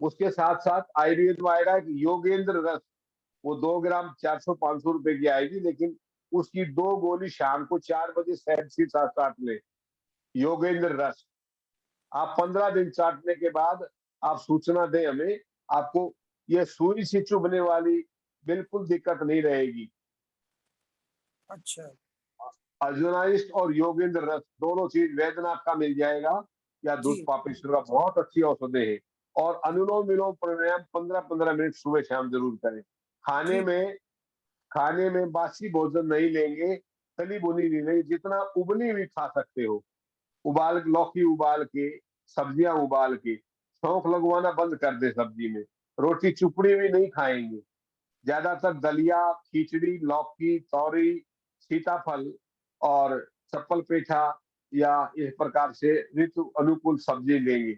उसके साथ साथ आयुर्वेद में आएगा कि योगेंद्र रस, वो 2 ग्राम 400-500 रुपए की आएगी, लेकिन उसकी 2 गोली शाम को 4 बजे शहद के साथ साथ ले, योगेंद्र रस। आप 15 दिन चाटने के बाद आप सूचना दें हमें, आपको ये सुई से चुभने वाली बिल्कुल दिक्कत नहीं रहेगी। अच्छा, अर्जुनाइस्ट और योगेंद्र रस दोनों चीज वैद्यनाथ का मिल जाएगा या दूध पापेश्वर का, बहुत अच्छी औषधि है। और अनुलोम विलोम प्राणायाम 15-15 मिनट सुबह शाम जरूर करें। खाने में बासी भोजन नहीं लेंगे, तली भुनी नहीं लेंगे, जितना उबली हुई खा सकते हो, लौकी उबाल के, सब्जियां उबाल के। शौक लगवाना बंद कर दे सब्जी में। रोटी चुपड़ी भी नहीं खाएंगे, ज्यादातर दलिया, खिचड़ी, लौकी, तौरी, सीताफल और चप्पल पेठा या इस प्रकार से ऋतु अनुकूल सब्जी लेंगे।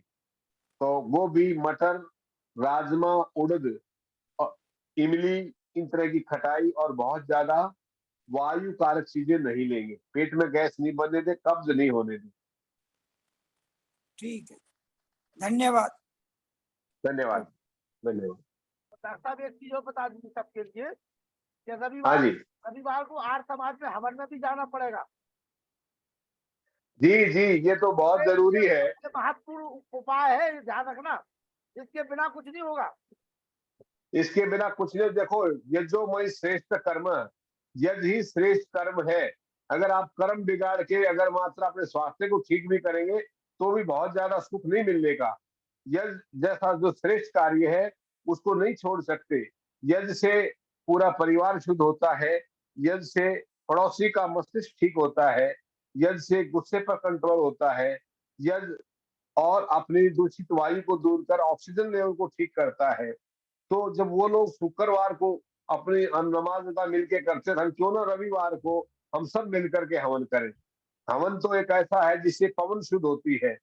तो वो भी मटर, राजमा, उड़द, इमली, इन तरह की खटाई और बहुत ज्यादा वायु कारक चीजें नहीं लेंगे। पेट में गैस नहीं बनने दे, कब्ज नहीं होने दे। ठीक है, धन्यवाद। धन्यवाद। डॉक्टर साहब एक चीज और बता दीजिए सबके लिए कि हाँ जी, रविवार को आर्य समाज में हवन में भी जाना पड़ेगा। जी, ये तो बहुत जरूरी है। महत्वपूर्ण उपाय है, ध्यान रखना, इसके बिना कुछ नहीं होगा। इसके बिना कुछ नहीं। देखो, यज्ञोमयि श्रेष्ठ कर्म, यज्ञ ही श्रेष्ठ कर्म है। अगर आप कर्म बिगाड़ के अगर मात्र अपने स्वास्थ्य को ठीक भी करेंगे तो भी बहुत ज्यादा सुख नहीं मिलने का। यज्ञ जैसा जो श्रेष्ठ कार्य है उसको नहीं छोड़ सकते। यज्ञ से पूरा परिवार शुद्ध होता है, यज्ञ से पड़ोसी का मस्तिष्क ठीक होता है, यज्ञ से गुस्से पर कंट्रोल होता है, यज्ञ और अपनी दूषित वायु को दूर कर ऑक्सीजन लेवल को ठीक करता है। तो जब वो लोग शुक्रवार को अपनी नमाज अदा मिलके करते हैं, क्यों ना रविवार को हम सब मिलकर के हवन करें। हवन तो एक ऐसा है जिससे पवन शुद्ध होती है।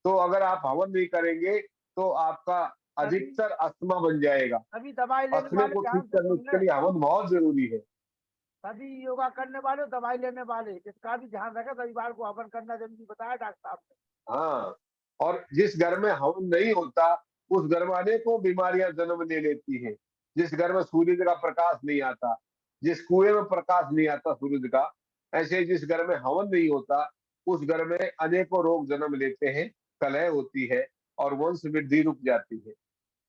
तो अगर आप हवन नहीं करेंगे तो आपका अधिकतर अस्थमा बन जाएगा। अभी दवाई लेने अस्थमा वाले को ध्यान ठीक से करने सुन के ले। लिए हवन बहुत जरूरी है। सभी योगा करने वाले, दवाई लेने वाले, इसका भी ध्यान रखें। रविवार को हवन करना जरूरी बताया डॉक्टर साहब ने। हाँ, और जिस घर में हवन नहीं होता उस घर में अनेकों बीमारियां जन्म ले लेती हैं। जिस घर में सूर्य का प्रकाश नहीं आता, जिस कुएं में प्रकाश नहीं आता सूर्य का, ऐसे जिस घर में हवन नहीं होता उस घर में अनेकों रोग जन्म लेते हैं, कलह होती है और वंश वृद्धि रुक जाती है।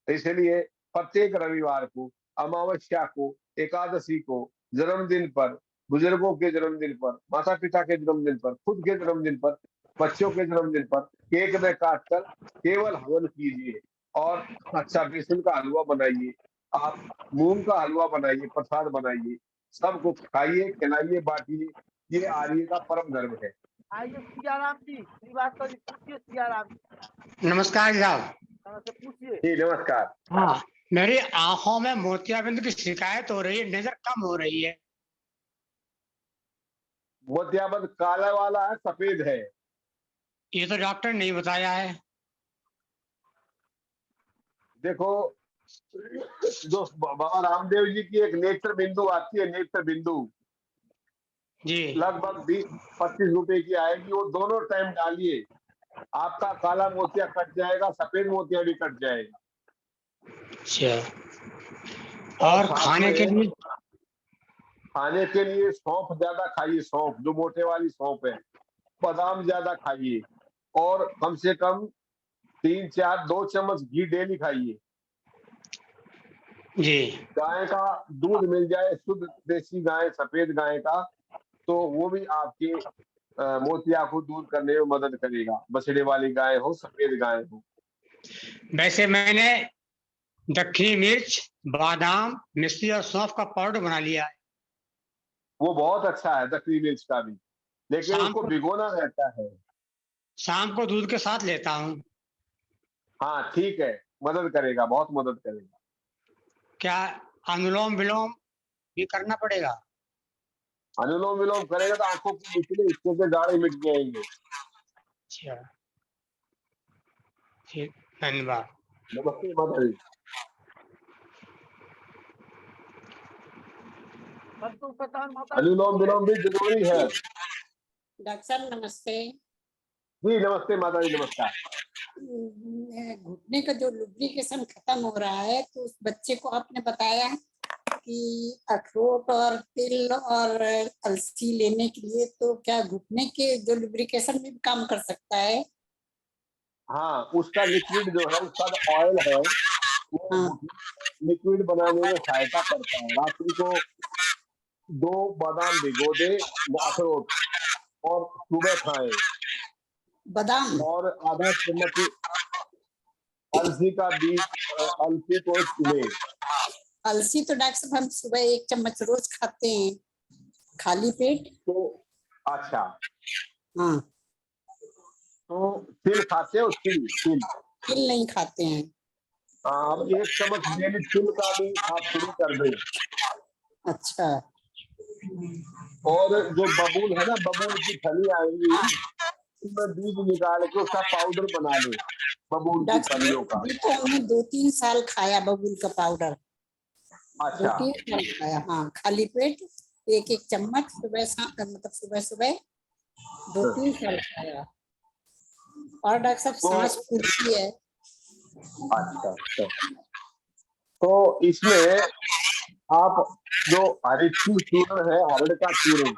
इसलिए प्रत्येक रविवार को, अमावस्या को, एकादशी को, जन्मदिन पर, बुजुर्गों के जन्मदिन पर, माता पिता के जन्मदिन पर, खुद के जन्मदिन पर, बच्चों के जन्मदिन पर केक में काटकर केवल हवन कीजिए। और अच्छा बेसन का हलवा बनाइए, आप मूंग का हलवा बनाइए, प्रसाद बनाइए, सबको खाइए, खिलाइए, बांटिए। ये आर्य का परम धर्म है। आइए सियाराम जी, श्रीवास्तव जी, पूछिए सियाराम जी। नमस्कार साहब। नमस्ते, पूछिए। जी नमस्कार। हाँ, मेरी आंखों में मोतियाबिंद की शिकायत हो रही है, नजर कम हो रही है। मोतियाबिंद काला वाला है, सफेद है? ये तो डॉक्टर ने बताया है। देखो, जो बाबा रामदेव जी की एक नेत्र बिंदु आती है, नेत्र बिंदु जी, लगभग 20-25 रुपए की आएगी। वो दोनों टाइम डालिए, आपका काला मोतिया कट जाएगा, सफेद मोतिया भी कट जाएगा। अच्छा, और खाने के लिए? खाने के लिए सौंफ ज्यादा खाइए, सौंफ जो मोटे वाली सौंफ है। बादाम ज्यादा खाइए और कम से कम 2 चम्मच घी डेली खाइए। जी। गाय का दूध मिल जाए, शुद्ध देसी गाय, सफेद गाय का, तो वो भी आपके मोतिया को दूर करने में मदद करेगा। बछड़े वाली गाय हो, सफेद गाय हो। वैसे मैंने दक्षिणी मिर्च, बादाम, मिश्री और सौंफ का पाउडर बना लिया है। वो बहुत अच्छा है दक्षिणी मिर्च का भी, लेकिन शाम उसको को भिगोना रहता है। शाम को दूध के साथ लेता हूँ। हाँ ठीक है, मदद करेगा, बहुत मदद करेगा। क्या अनुलोम विलोम भी करना पड़ेगा? अनुलोम विलोम करेगा तो आंखों के निचले हिस्से से गाढ़े मिट जाएंगे। अच्छा, ठीक, धन्यवाद। नमस्ते माता जी। अनुलोम विलोम भी जरूरी है। डॉक्टर साहब नमस्ते। जी नमस्ते माता जी, नमस्कार। घुटने का जो लुब्रिकेशन खत्म हो रहा है, तो उस बच्चे को आपने बताया कि अखरोट और तिल और अलसी लेने के लिए, तो क्या घुटने के जो लुब्रिकेशन में भी काम कर सकता है? हाँ, उसका लिक्विड जो है, उसका ऑयल है, वो लिक्विड बनाने में सहायता करता है। रात्रि को 2 बादाम भिगो दे, अखरोट, और सुबह खाएं। बादाम और आधा चम्मच अलसी का बीज, अलसी को ले। अलसी तो डॉक्टर साहब हम सुबह 1 चम्मच रोज खाते हैं, खाली पेट। तो अच्छा, हाँ, तो तिल खाते हो? तिल तिल तिल नहीं खाते हैं। हाँ, अब 1 चम्मच डेली तिल का भी आप शुरू कर दें। अच्छा। और जो बबूल है ना, बबूल की फली आएंगी, उसमें बीज निकाल के उसका पाउडर बना ले, बबूल की फलियों का। तो हमने 2-3 साल खाया बबूल का पाउडर। अच्छा। 2-3 साल खाया, हाँ, खाली पेट 1-1 चम्मच सुबह मतलब सुबह 2-3 साल खाया। और डॉक्टर साहब सांस फूलती है। अच्छा अच्छा, तो इसमें आप जो हरित चूर्ण है, हरड़ का चूर्ण,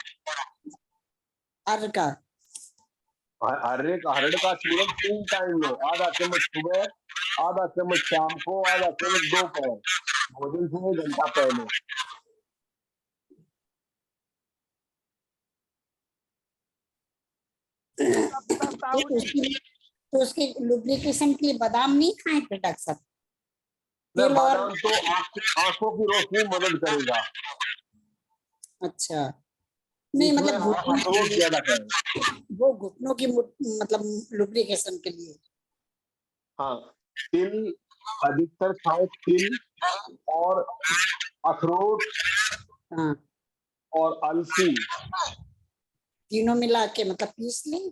हरड़ का हरड़ का चूर्ण 3 टाइम लो, आधा चम्मच सुबह, आधा चम्मच शाम को, आधा चम्मच दोपहर, भोजन से 1 घंटा पहले। तो उसके लुब्रिकेशन के लिए बादाम नहीं खाए थे डॉक्टर साहब? तिल और बादाम तो आंखों की रोशनी मदद करेगा। अच्छा, नहीं मतलब वो घुटनों की मतलब लुब्रिकेशन के लिए। हाँ, तिल अधिकतर खाओ, तिल और अखरोट, हाँ, और अलसी, तीनों मिला के मतलब पीस लें।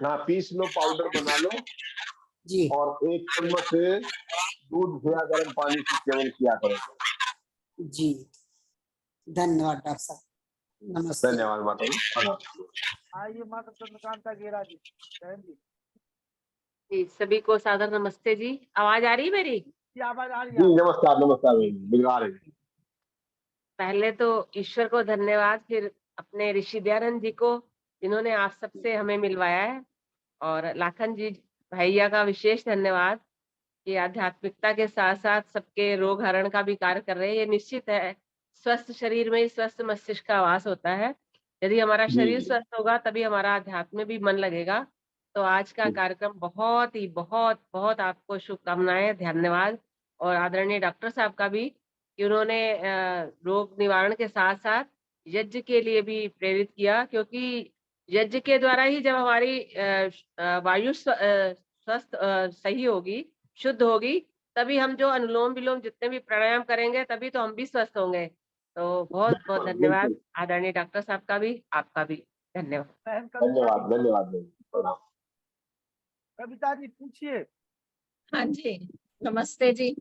हाँ, पीस लो, पाउडर बना लो जी। और 1 चम्मच से दूध या गर्म पानी से सेवन किया करो। जी, धन्यवाद डॉक्टर साहब, नमस्ते। धन्यवाद माता जी। आइए माता चंद्रकांता गेरा जी, बहन जी। जी, सभी को सादर नमस्ते जी। आवाज आ रही है मेरी? जी आवाज आ रही है। जी नमस्कार, नमस्कार बिलवा रही। पहले तो ईश्वर को धन्यवाद, फिर अपने ऋषि दयानंद जी को, जिन्होंने आप सबसे हमें मिलवाया है, और लाखन जी भैया का विशेष धन्यवाद कि आध्यात्मिकता के साथ साथ सबके रोग हरण का भी कार्य कर रहे हैं। ये निश्चित है, स्वस्थ शरीर में ही स्वस्थ मस्तिष्क का वास होता है। यदि हमारा शरीर स्वस्थ होगा तभी हमारा अध्यात्म में भी मन लगेगा। तो आज का कार्यक्रम बहुत ही बहुत आपको शुभकामनाएं, धन्यवाद। और आदरणीय डॉक्टर साहब का भी कि उन्होंने रोग निवारण के साथ साथ यज्ञ के लिए भी प्रेरित किया, क्योंकि यज्ञ के द्वारा ही जब हमारी वायु स्वस्थ सही होगी, शुद्ध होगी, तभी हम जो अनुलोम विलोम जितने भी प्राणायाम करेंगे तभी तो हम भी स्वस्थ होंगे। तो बहुत बहुत धन्यवाद आदरणीय डॉक्टर साहब का भी, आपका भी धन्यवाद। धन्यवाद धन्यवाद। कविता जी पूछिए। हाँ जी, नमस्ते जी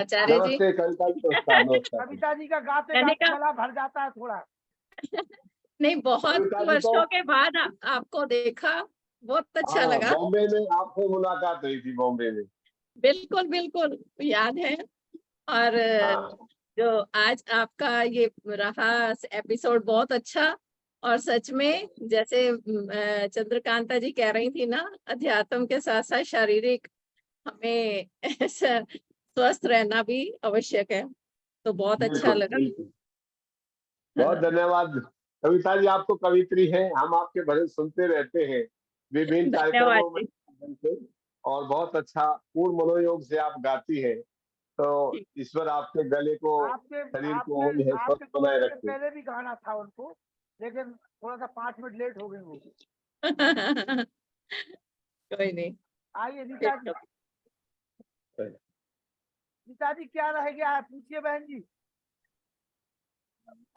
आचार्य जी। नमस्ते कविता जी, नमस्कार नमस्कार। कविता जी का गाते गाते गला भर जाता है थोड़ा। नहीं, बहुत वर्षों के बाद आपको देखा, बहुत अच्छा लगा। बॉम्बे में आपसे मुलाकात हुई थी, बॉम्बे में। बिल्कुल बिल्कुल याद है। और जो आज आपका ये रहा एपिसोड बहुत अच्छा, और सच में जैसे चंद्रकांता जी कह रही थी ना, अध्यात्म के साथ साथ शारीरिक हमें स्वस्थ रहना भी आवश्यक है। तो बहुत अच्छा लगा। बहुत धन्यवाद कविता जी, आप तो कवित्री हैं, हम आपके भजन सुनते रहते हैं विभिन्न कार्यक्रमों में, और बहुत अच्छा पूर्ण मनोयोग से आप गाती हैं। तो ईश्वर आपके गले को, शरीर को आपके स्वस्थ बनाए से रखे। पहले भी गाना था उनको, लेकिन थोड़ा सा 5 मिनट लेट हो गए वो। कोई नहीं। आइए रीता जी, रीता जी क्या रह गया है, पूछिए बहन जी।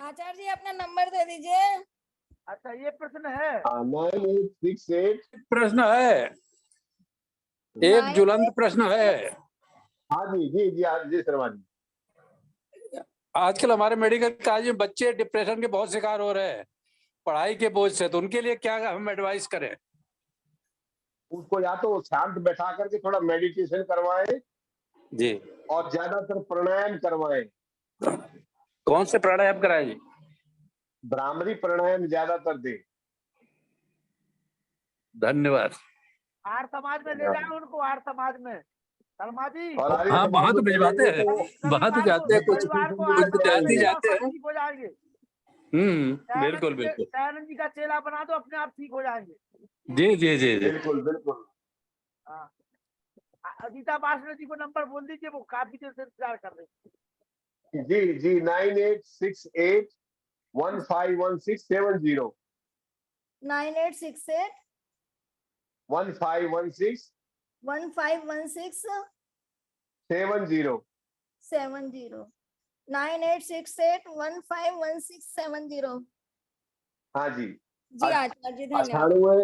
आचार्य जी अपना नंबर दे दीजिए। अच्छा ये प्रश्न है। 9868। प्रश्न है, एक ज्वलंत प्रश्न है। हाँ जी जी जी जी शर्मा जी। आजकल हमारे मेडिकल कॉलेज में बच्चे डिप्रेशन के बहुत शिकार हो रहे हैं पढ़ाई के बोझ से, तो उनके लिए क्या हम एडवाइस करें? उसको या तो शांत बैठा करके थोड़ा मेडिटेशन करवाएं जी, और ज्यादातर प्राणायाम करवाएं। कौन से प्राणायाम कराएं जी? भ्रामरी प्राणायाम ज्यादातर दे। धन्यवाद। आर समाज में ले जाए उनको, आर समाज में। शर्मा जी हाँ, वहां तो भिजवाते हैं, वहां तो जाते हैं, कुछ विद्यार्थी जाते हैं। ठीक हो जाएंगे। बिल्कुल बिल्कुल। दयानंद जी का चेला बना दो, अपने आप ठीक हो जाएंगे। जी जी जी जी बिल्कुल बिल्कुल। हाँ, अजीता बासना जी को नंबर बोल दीजिए, वो काफी देर से इंतजार कर रहे हैं। जी जी 9868 151670। 9868 1516 1516 70। 70 9868 151670। हाँ जी जी आचार्य जी धन्यवाद।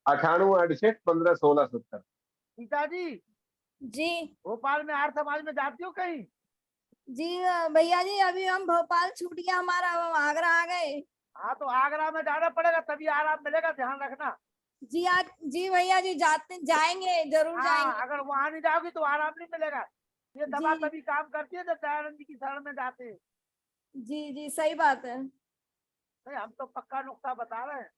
98 68 15 16 70। सीता जी जी भोपाल में आर समाज में जाती हो कहीं? जी भैया जी अभी हम भोपाल छूट गया हमारा, हम आगरा आ गए। हाँ तो आगरा में जाना पड़ेगा, तभी आराम मिलेगा, ध्यान रखना। जी आज जी भैया जी जाएंगे जरूर जाएंगे। अगर वहाँ नहीं जाओगी तो आराम नहीं मिलेगा। ये दवा तभी काम करती है जब दयानंद जी की शरण में जाते हैं। जी जी सही बात है। नहीं हम तो पक्का नुक्ता बता रहे हैं।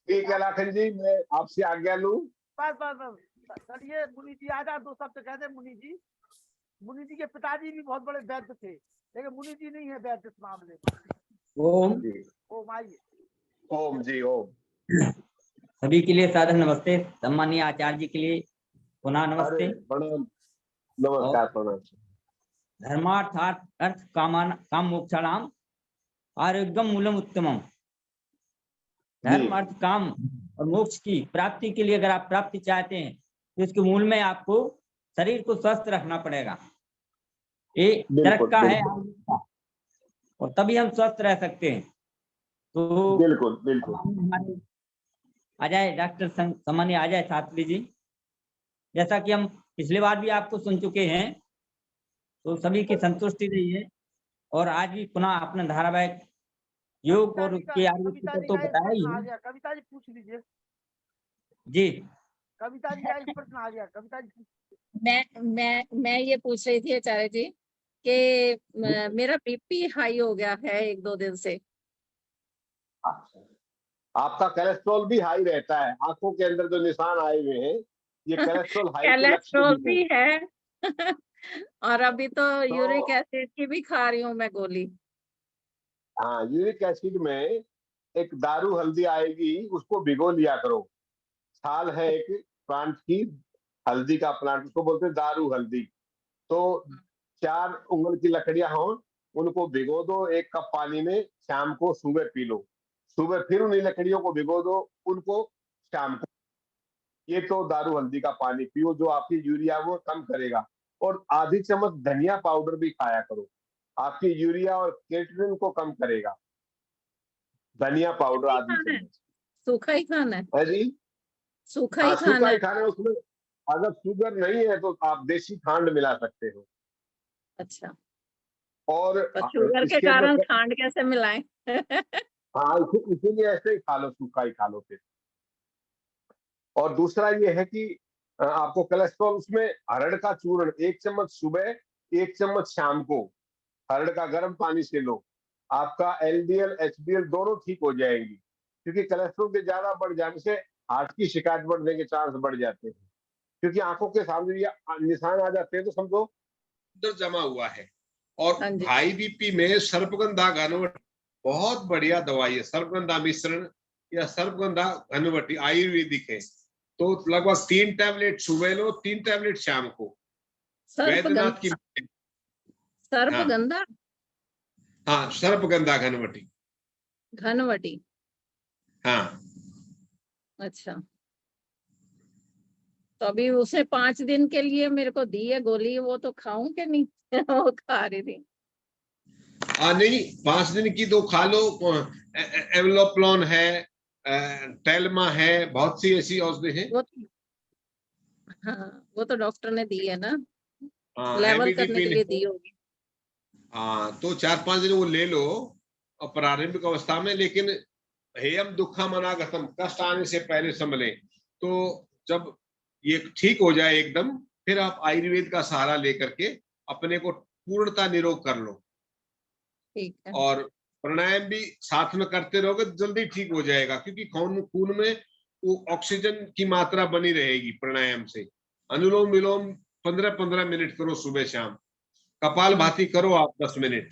ठीक है लाखन जी, मैं आपसे आज्ञा लूं। बस बस बस चलिए, मुनि जी आ जा, 2 शब्द कह दे। मुनि जी के पिताजी भी बहुत बड़े वैद्य थे, लेकिन मुनि जी नहीं है वैद्य इस मामले में। ओम आइए। ओम जी ओम। सभी के लिए सादर नमस्ते। सम्मानीय आचार्य जी के लिए पुनः नमस्ते। नमस्कार प्रणाम। धर्मार्थ अर्थ काम मोक्षाणाम आरोग्यम मूलम उत्तमम। धर्म अर्थ काम और मोक्ष की प्राप्ति के लिए अगर आप प्राप्ति चाहते हैं तो इसके मूल में आपको शरीर को स्वस्थ रखना पड़ेगा। ये तर्क का है और तभी हम स्वस्थ रह सकते हैं। तो बिल्कुल बिल्कुल। हमारे आ जाए डॉक्टर सम्मानीय आ जाए शास्त्री जी, जैसा कि हम पिछली बार भी आपको सुन चुके हैं, तो सभी की संतुष्टि रही है और आज भी पुनः अपना धारावाहिक योग और उसके आयुर्वेद पर तो बताया ही है। कविता जी पूछ लीजिए। जी कविता जी का एक प्रश्न आ गया। कविता जी मैं ये पूछ रही थी आचार्य जी कि मेरा बीपी हाई हो गया है 1-2 दिन से। आपका कोलेस्ट्रॉल भी हाई रहता है, आंखों के अंदर जो निशान आए हुए हैं ये कोलेस्ट्रॉल हाई के कोलेस्ट्रॉल लक्षण भी है और अभी तो यूरिक एसिड की भी खा रही हूँ मैं गोली। हाँ, यूरिक एसिड में एक दारू हल्दी आएगी, उसको भिगो लिया करो। छाल है एक प्लांट की, हल्दी का प्लांट, उसको बोलते हैं दारू हल्दी। तो 4 उंगल की लकड़ियां हो, उनको भिगो दो 1 कप पानी में, शाम को सुबह पी लो। सुबह फिर उन्हीं लकड़ियों को भिगो दो, उनको शाम को। ये तो दारू हल्दी का पानी पियो, जो आपकी यूरिया वो कम करेगा। और आधी चम्मच धनिया पाउडर भी खाया करो, आपकी यूरिया और क्रिएटिनिन को कम करेगा। धनिया पाउडर आधी चम्मच। सूखा ही खाना है जी, सूखा ही खाना है। उसमें अगर शुगर नहीं है तो आप देसी खांड मिला सकते हो। अच्छा, और शुगर के कारण खांड कैसे मिलाएं? हाँ, इसीलिए ऐसे ही खा लो, सूखा ही खा लो फिर। और दूसरा ये है कि आपको कोलेस्ट्रॉल, उसमें हरड़ का चूर्ण 1 चम्मच सुबह 1 चम्मच शाम को हरड़ का गर्म पानी से लो। आपका LDL HDL दोनों ठीक हो जाएंगी, क्योंकि कोलेस्ट्रॉल के ज्यादा बढ़ जाने से हार्ट की शिकायत बढ़ने के चांस बढ़ जाते हैं। क्योंकि आंखों के सामने ये निशान आ जाते हैं तो समझो अंदर जमा हुआ है। और हाई बीपी में सर्पगंधा घनवटी बहुत बढ़िया दवाई है। सर्पगंधा मिश्रण या सर्पगंधा घनवटी आयुर्वेदिक है। तो लगभग 3 टैबलेट सुबह लो, 3 टैबलेट शाम को। वैद्यनाथ की सर्पगंधा हाँ सर्पगंधा घनवटी। घनवटी। हाँ अच्छा, तो अभी उसने 5 दिन के लिए मेरे को दी है गोली, वो तो खाऊं कि नहीं? वो खा रही थी। नहीं 5 दिन की तो खा लो। एवलोप्लॉन है, टेल्मा है, बहुत सी ऐसी औषधि हैं। वो तो डॉक्टर ने दी है ना, हाँ, लेवल करने के एमिडिपिन लिए है। दी होगी। हाँ तो 4-5 दिन वो ले लो और प्रारंभिक अवस्था में, लेकिन हेयम दुखा मनागतम, कष्ट आने से पहले संभले। तो जब ये ठीक हो जाए एकदम, फिर आप आयुर्वेद का सहारा लेकर के अपने को पूर्णता निरोग कर लो। ठीक है। और प्राणायाम भी साथ में करते रहोगे तो जल्दी ठीक हो जाएगा, क्योंकि खून में वो ऑक्सीजन की मात्रा बनी रहेगी प्राणायाम से। अनुलोम विलोम 15-15 मिनट करो सुबह शाम। कपाल भाती करो आप 10 मिनट,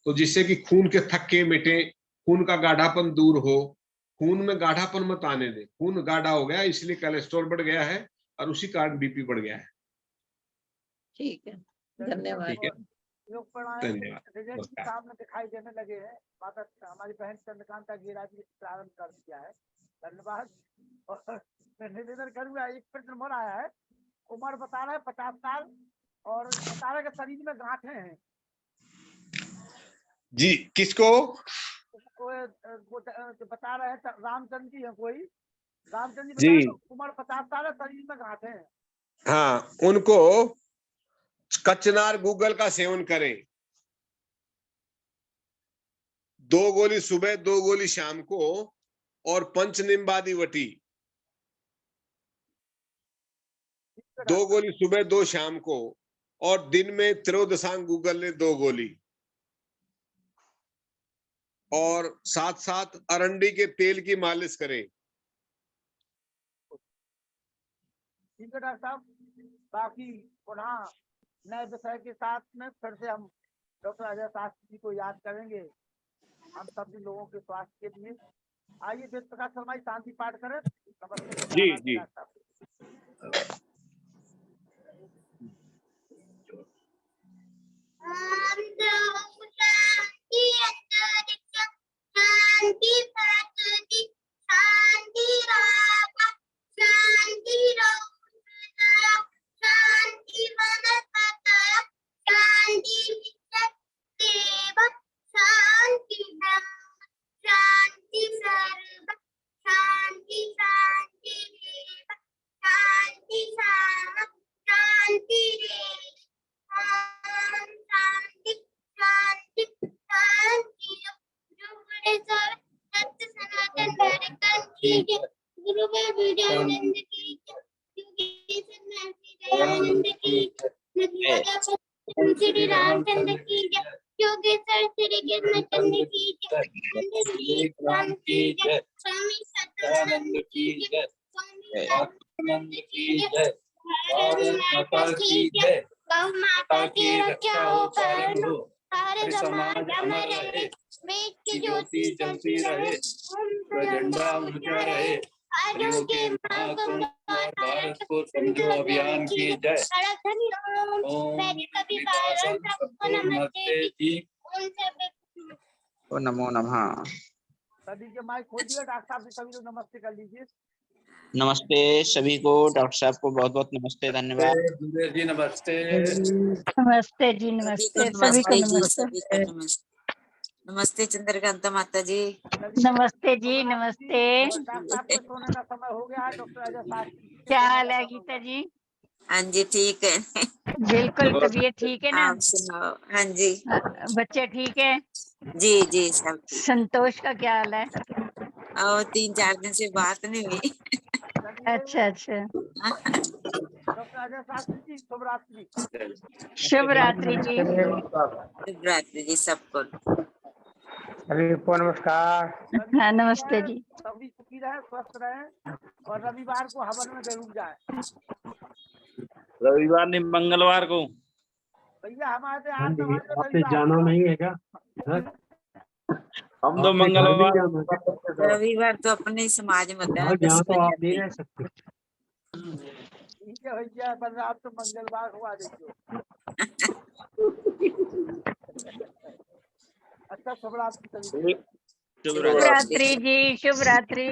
तो जिससे कि खून के थक्के मिटे, खून का गाढ़ापन दूर हो। खून में गाढ़ापन मत आने दे। खून गाढ़ा हो गया इसलिए कोलेस्ट्रॉल बढ़ गया है और उसी कारण बीपी बढ़ गया है। ठीक है, धन्यवाद। ठीक है, योग प्राणायाम धन्यवाद, रिजल्ट नमस्कार। सामने दिखाई देने लगे हैं। माता हमारी बहन चंद्रकांता गेरा जी प्रारंभ कर दिया है, धन्यवाद। और मैं निवेदन करूंगा, एक प्रश्न और आया है। उम्र बता रहा है 50 साल और बता रहा है कि शरीर में गांठें हैं। जी किसको? कोई बता रहे हैं रामचंद्र जी है, कोई रामचंद्र जी जी। बता रहे हैं, उम्र 50 साल है, शरीर में गांठें हैं। हाँ, उनको कचनार गूगल का सेवन करें। 2 गोली सुबह, 2 गोली शाम को, और पंचनिम्बादी वटी 2 गोली सुबह, 2 शाम को, और दिन में त्रयोदशांग गूगल ने 2 गोली, और साथ साथ अरंडी के तेल की मालिश करें। ठीक है डॉक्टर साहब, बाकी पुनः नए विषय के साथ में फिर से हम डॉक्टर अजय शास्त्री जी को याद करेंगे, हम सभी लोगों के स्वास्थ्य के लिए। आइए वेद प्रकाश शर्मा जी शांति पाठ करें। नमस्ते जी जी। डॉक्टर साहब। श्री रामचंद्र की जय, योगेश्वर श्री कृष्णचंद्र की जय, की जय, स्वामी सत्यानंद की जय, स्वामी आनंद की जय, भारत माता की जय, गौ माता की रक्षा हो करो, सारे समाज अमर रहे, वेद की ज्योति जलती रहे, झंडा ऊंचा रहे, आरोग्य महाकुंभ भारत को संजो अभियान की जय। ओम नमस्ते जी। ओ नमो नमः। सभी के माइक खोल दिया, डॉक्टर साहब से सभी लोग नमस्ते कर लीजिए। नमस्ते सभी को, डॉक्टर साहब को बहुत बहुत नमस्ते, धन्यवाद। जी नमस्ते। नमस्ते जी, नमस्ते सभी को, नमस्ते। नमस्ते चंद्रकांता माता जी। नमस्ते जी, नमस्ते। डॉक्टर साहब को सोने का समय हो गया है। डॉक्टर अजय शास्त्री, क्या हाल है गीता जी? हाँ जी ठीक है। बिल्कुल, तबीयत ठीक है ना? आप सुनाओ। हाँ जी। बच्चे ठीक है? जी जी सब ठीक। संतोष का क्या हाल है? और 3-4 दिन से बात नहीं हुई। अच्छा अच्छा। डॉक्टर अजय शास्त्री जी, शुभ रात्रि। शुभ रात्रि जी। शुभ रात्रि जी सबको। सभी को नमस्कार। हाँ नमस्ते जी। सभी सुखी रहे, स्वस्थ रहे, और रविवार को हवन में जरूर जाए। रविवार नहीं, मंगलवार को। भैया हमारे आपने जाना नहीं है क्या? हम तो मंगलवार रविवार तो अपने समाज में होता है। यहाँ तो आप नहीं रह सकते। ठीक है भैया, पर आप तो मंगलवार को आ जाइए। अच्छा, शुभ रात्रि सभी को। शुभ रात्रि। शुभ रात्रि जी, शुभ रात्रि।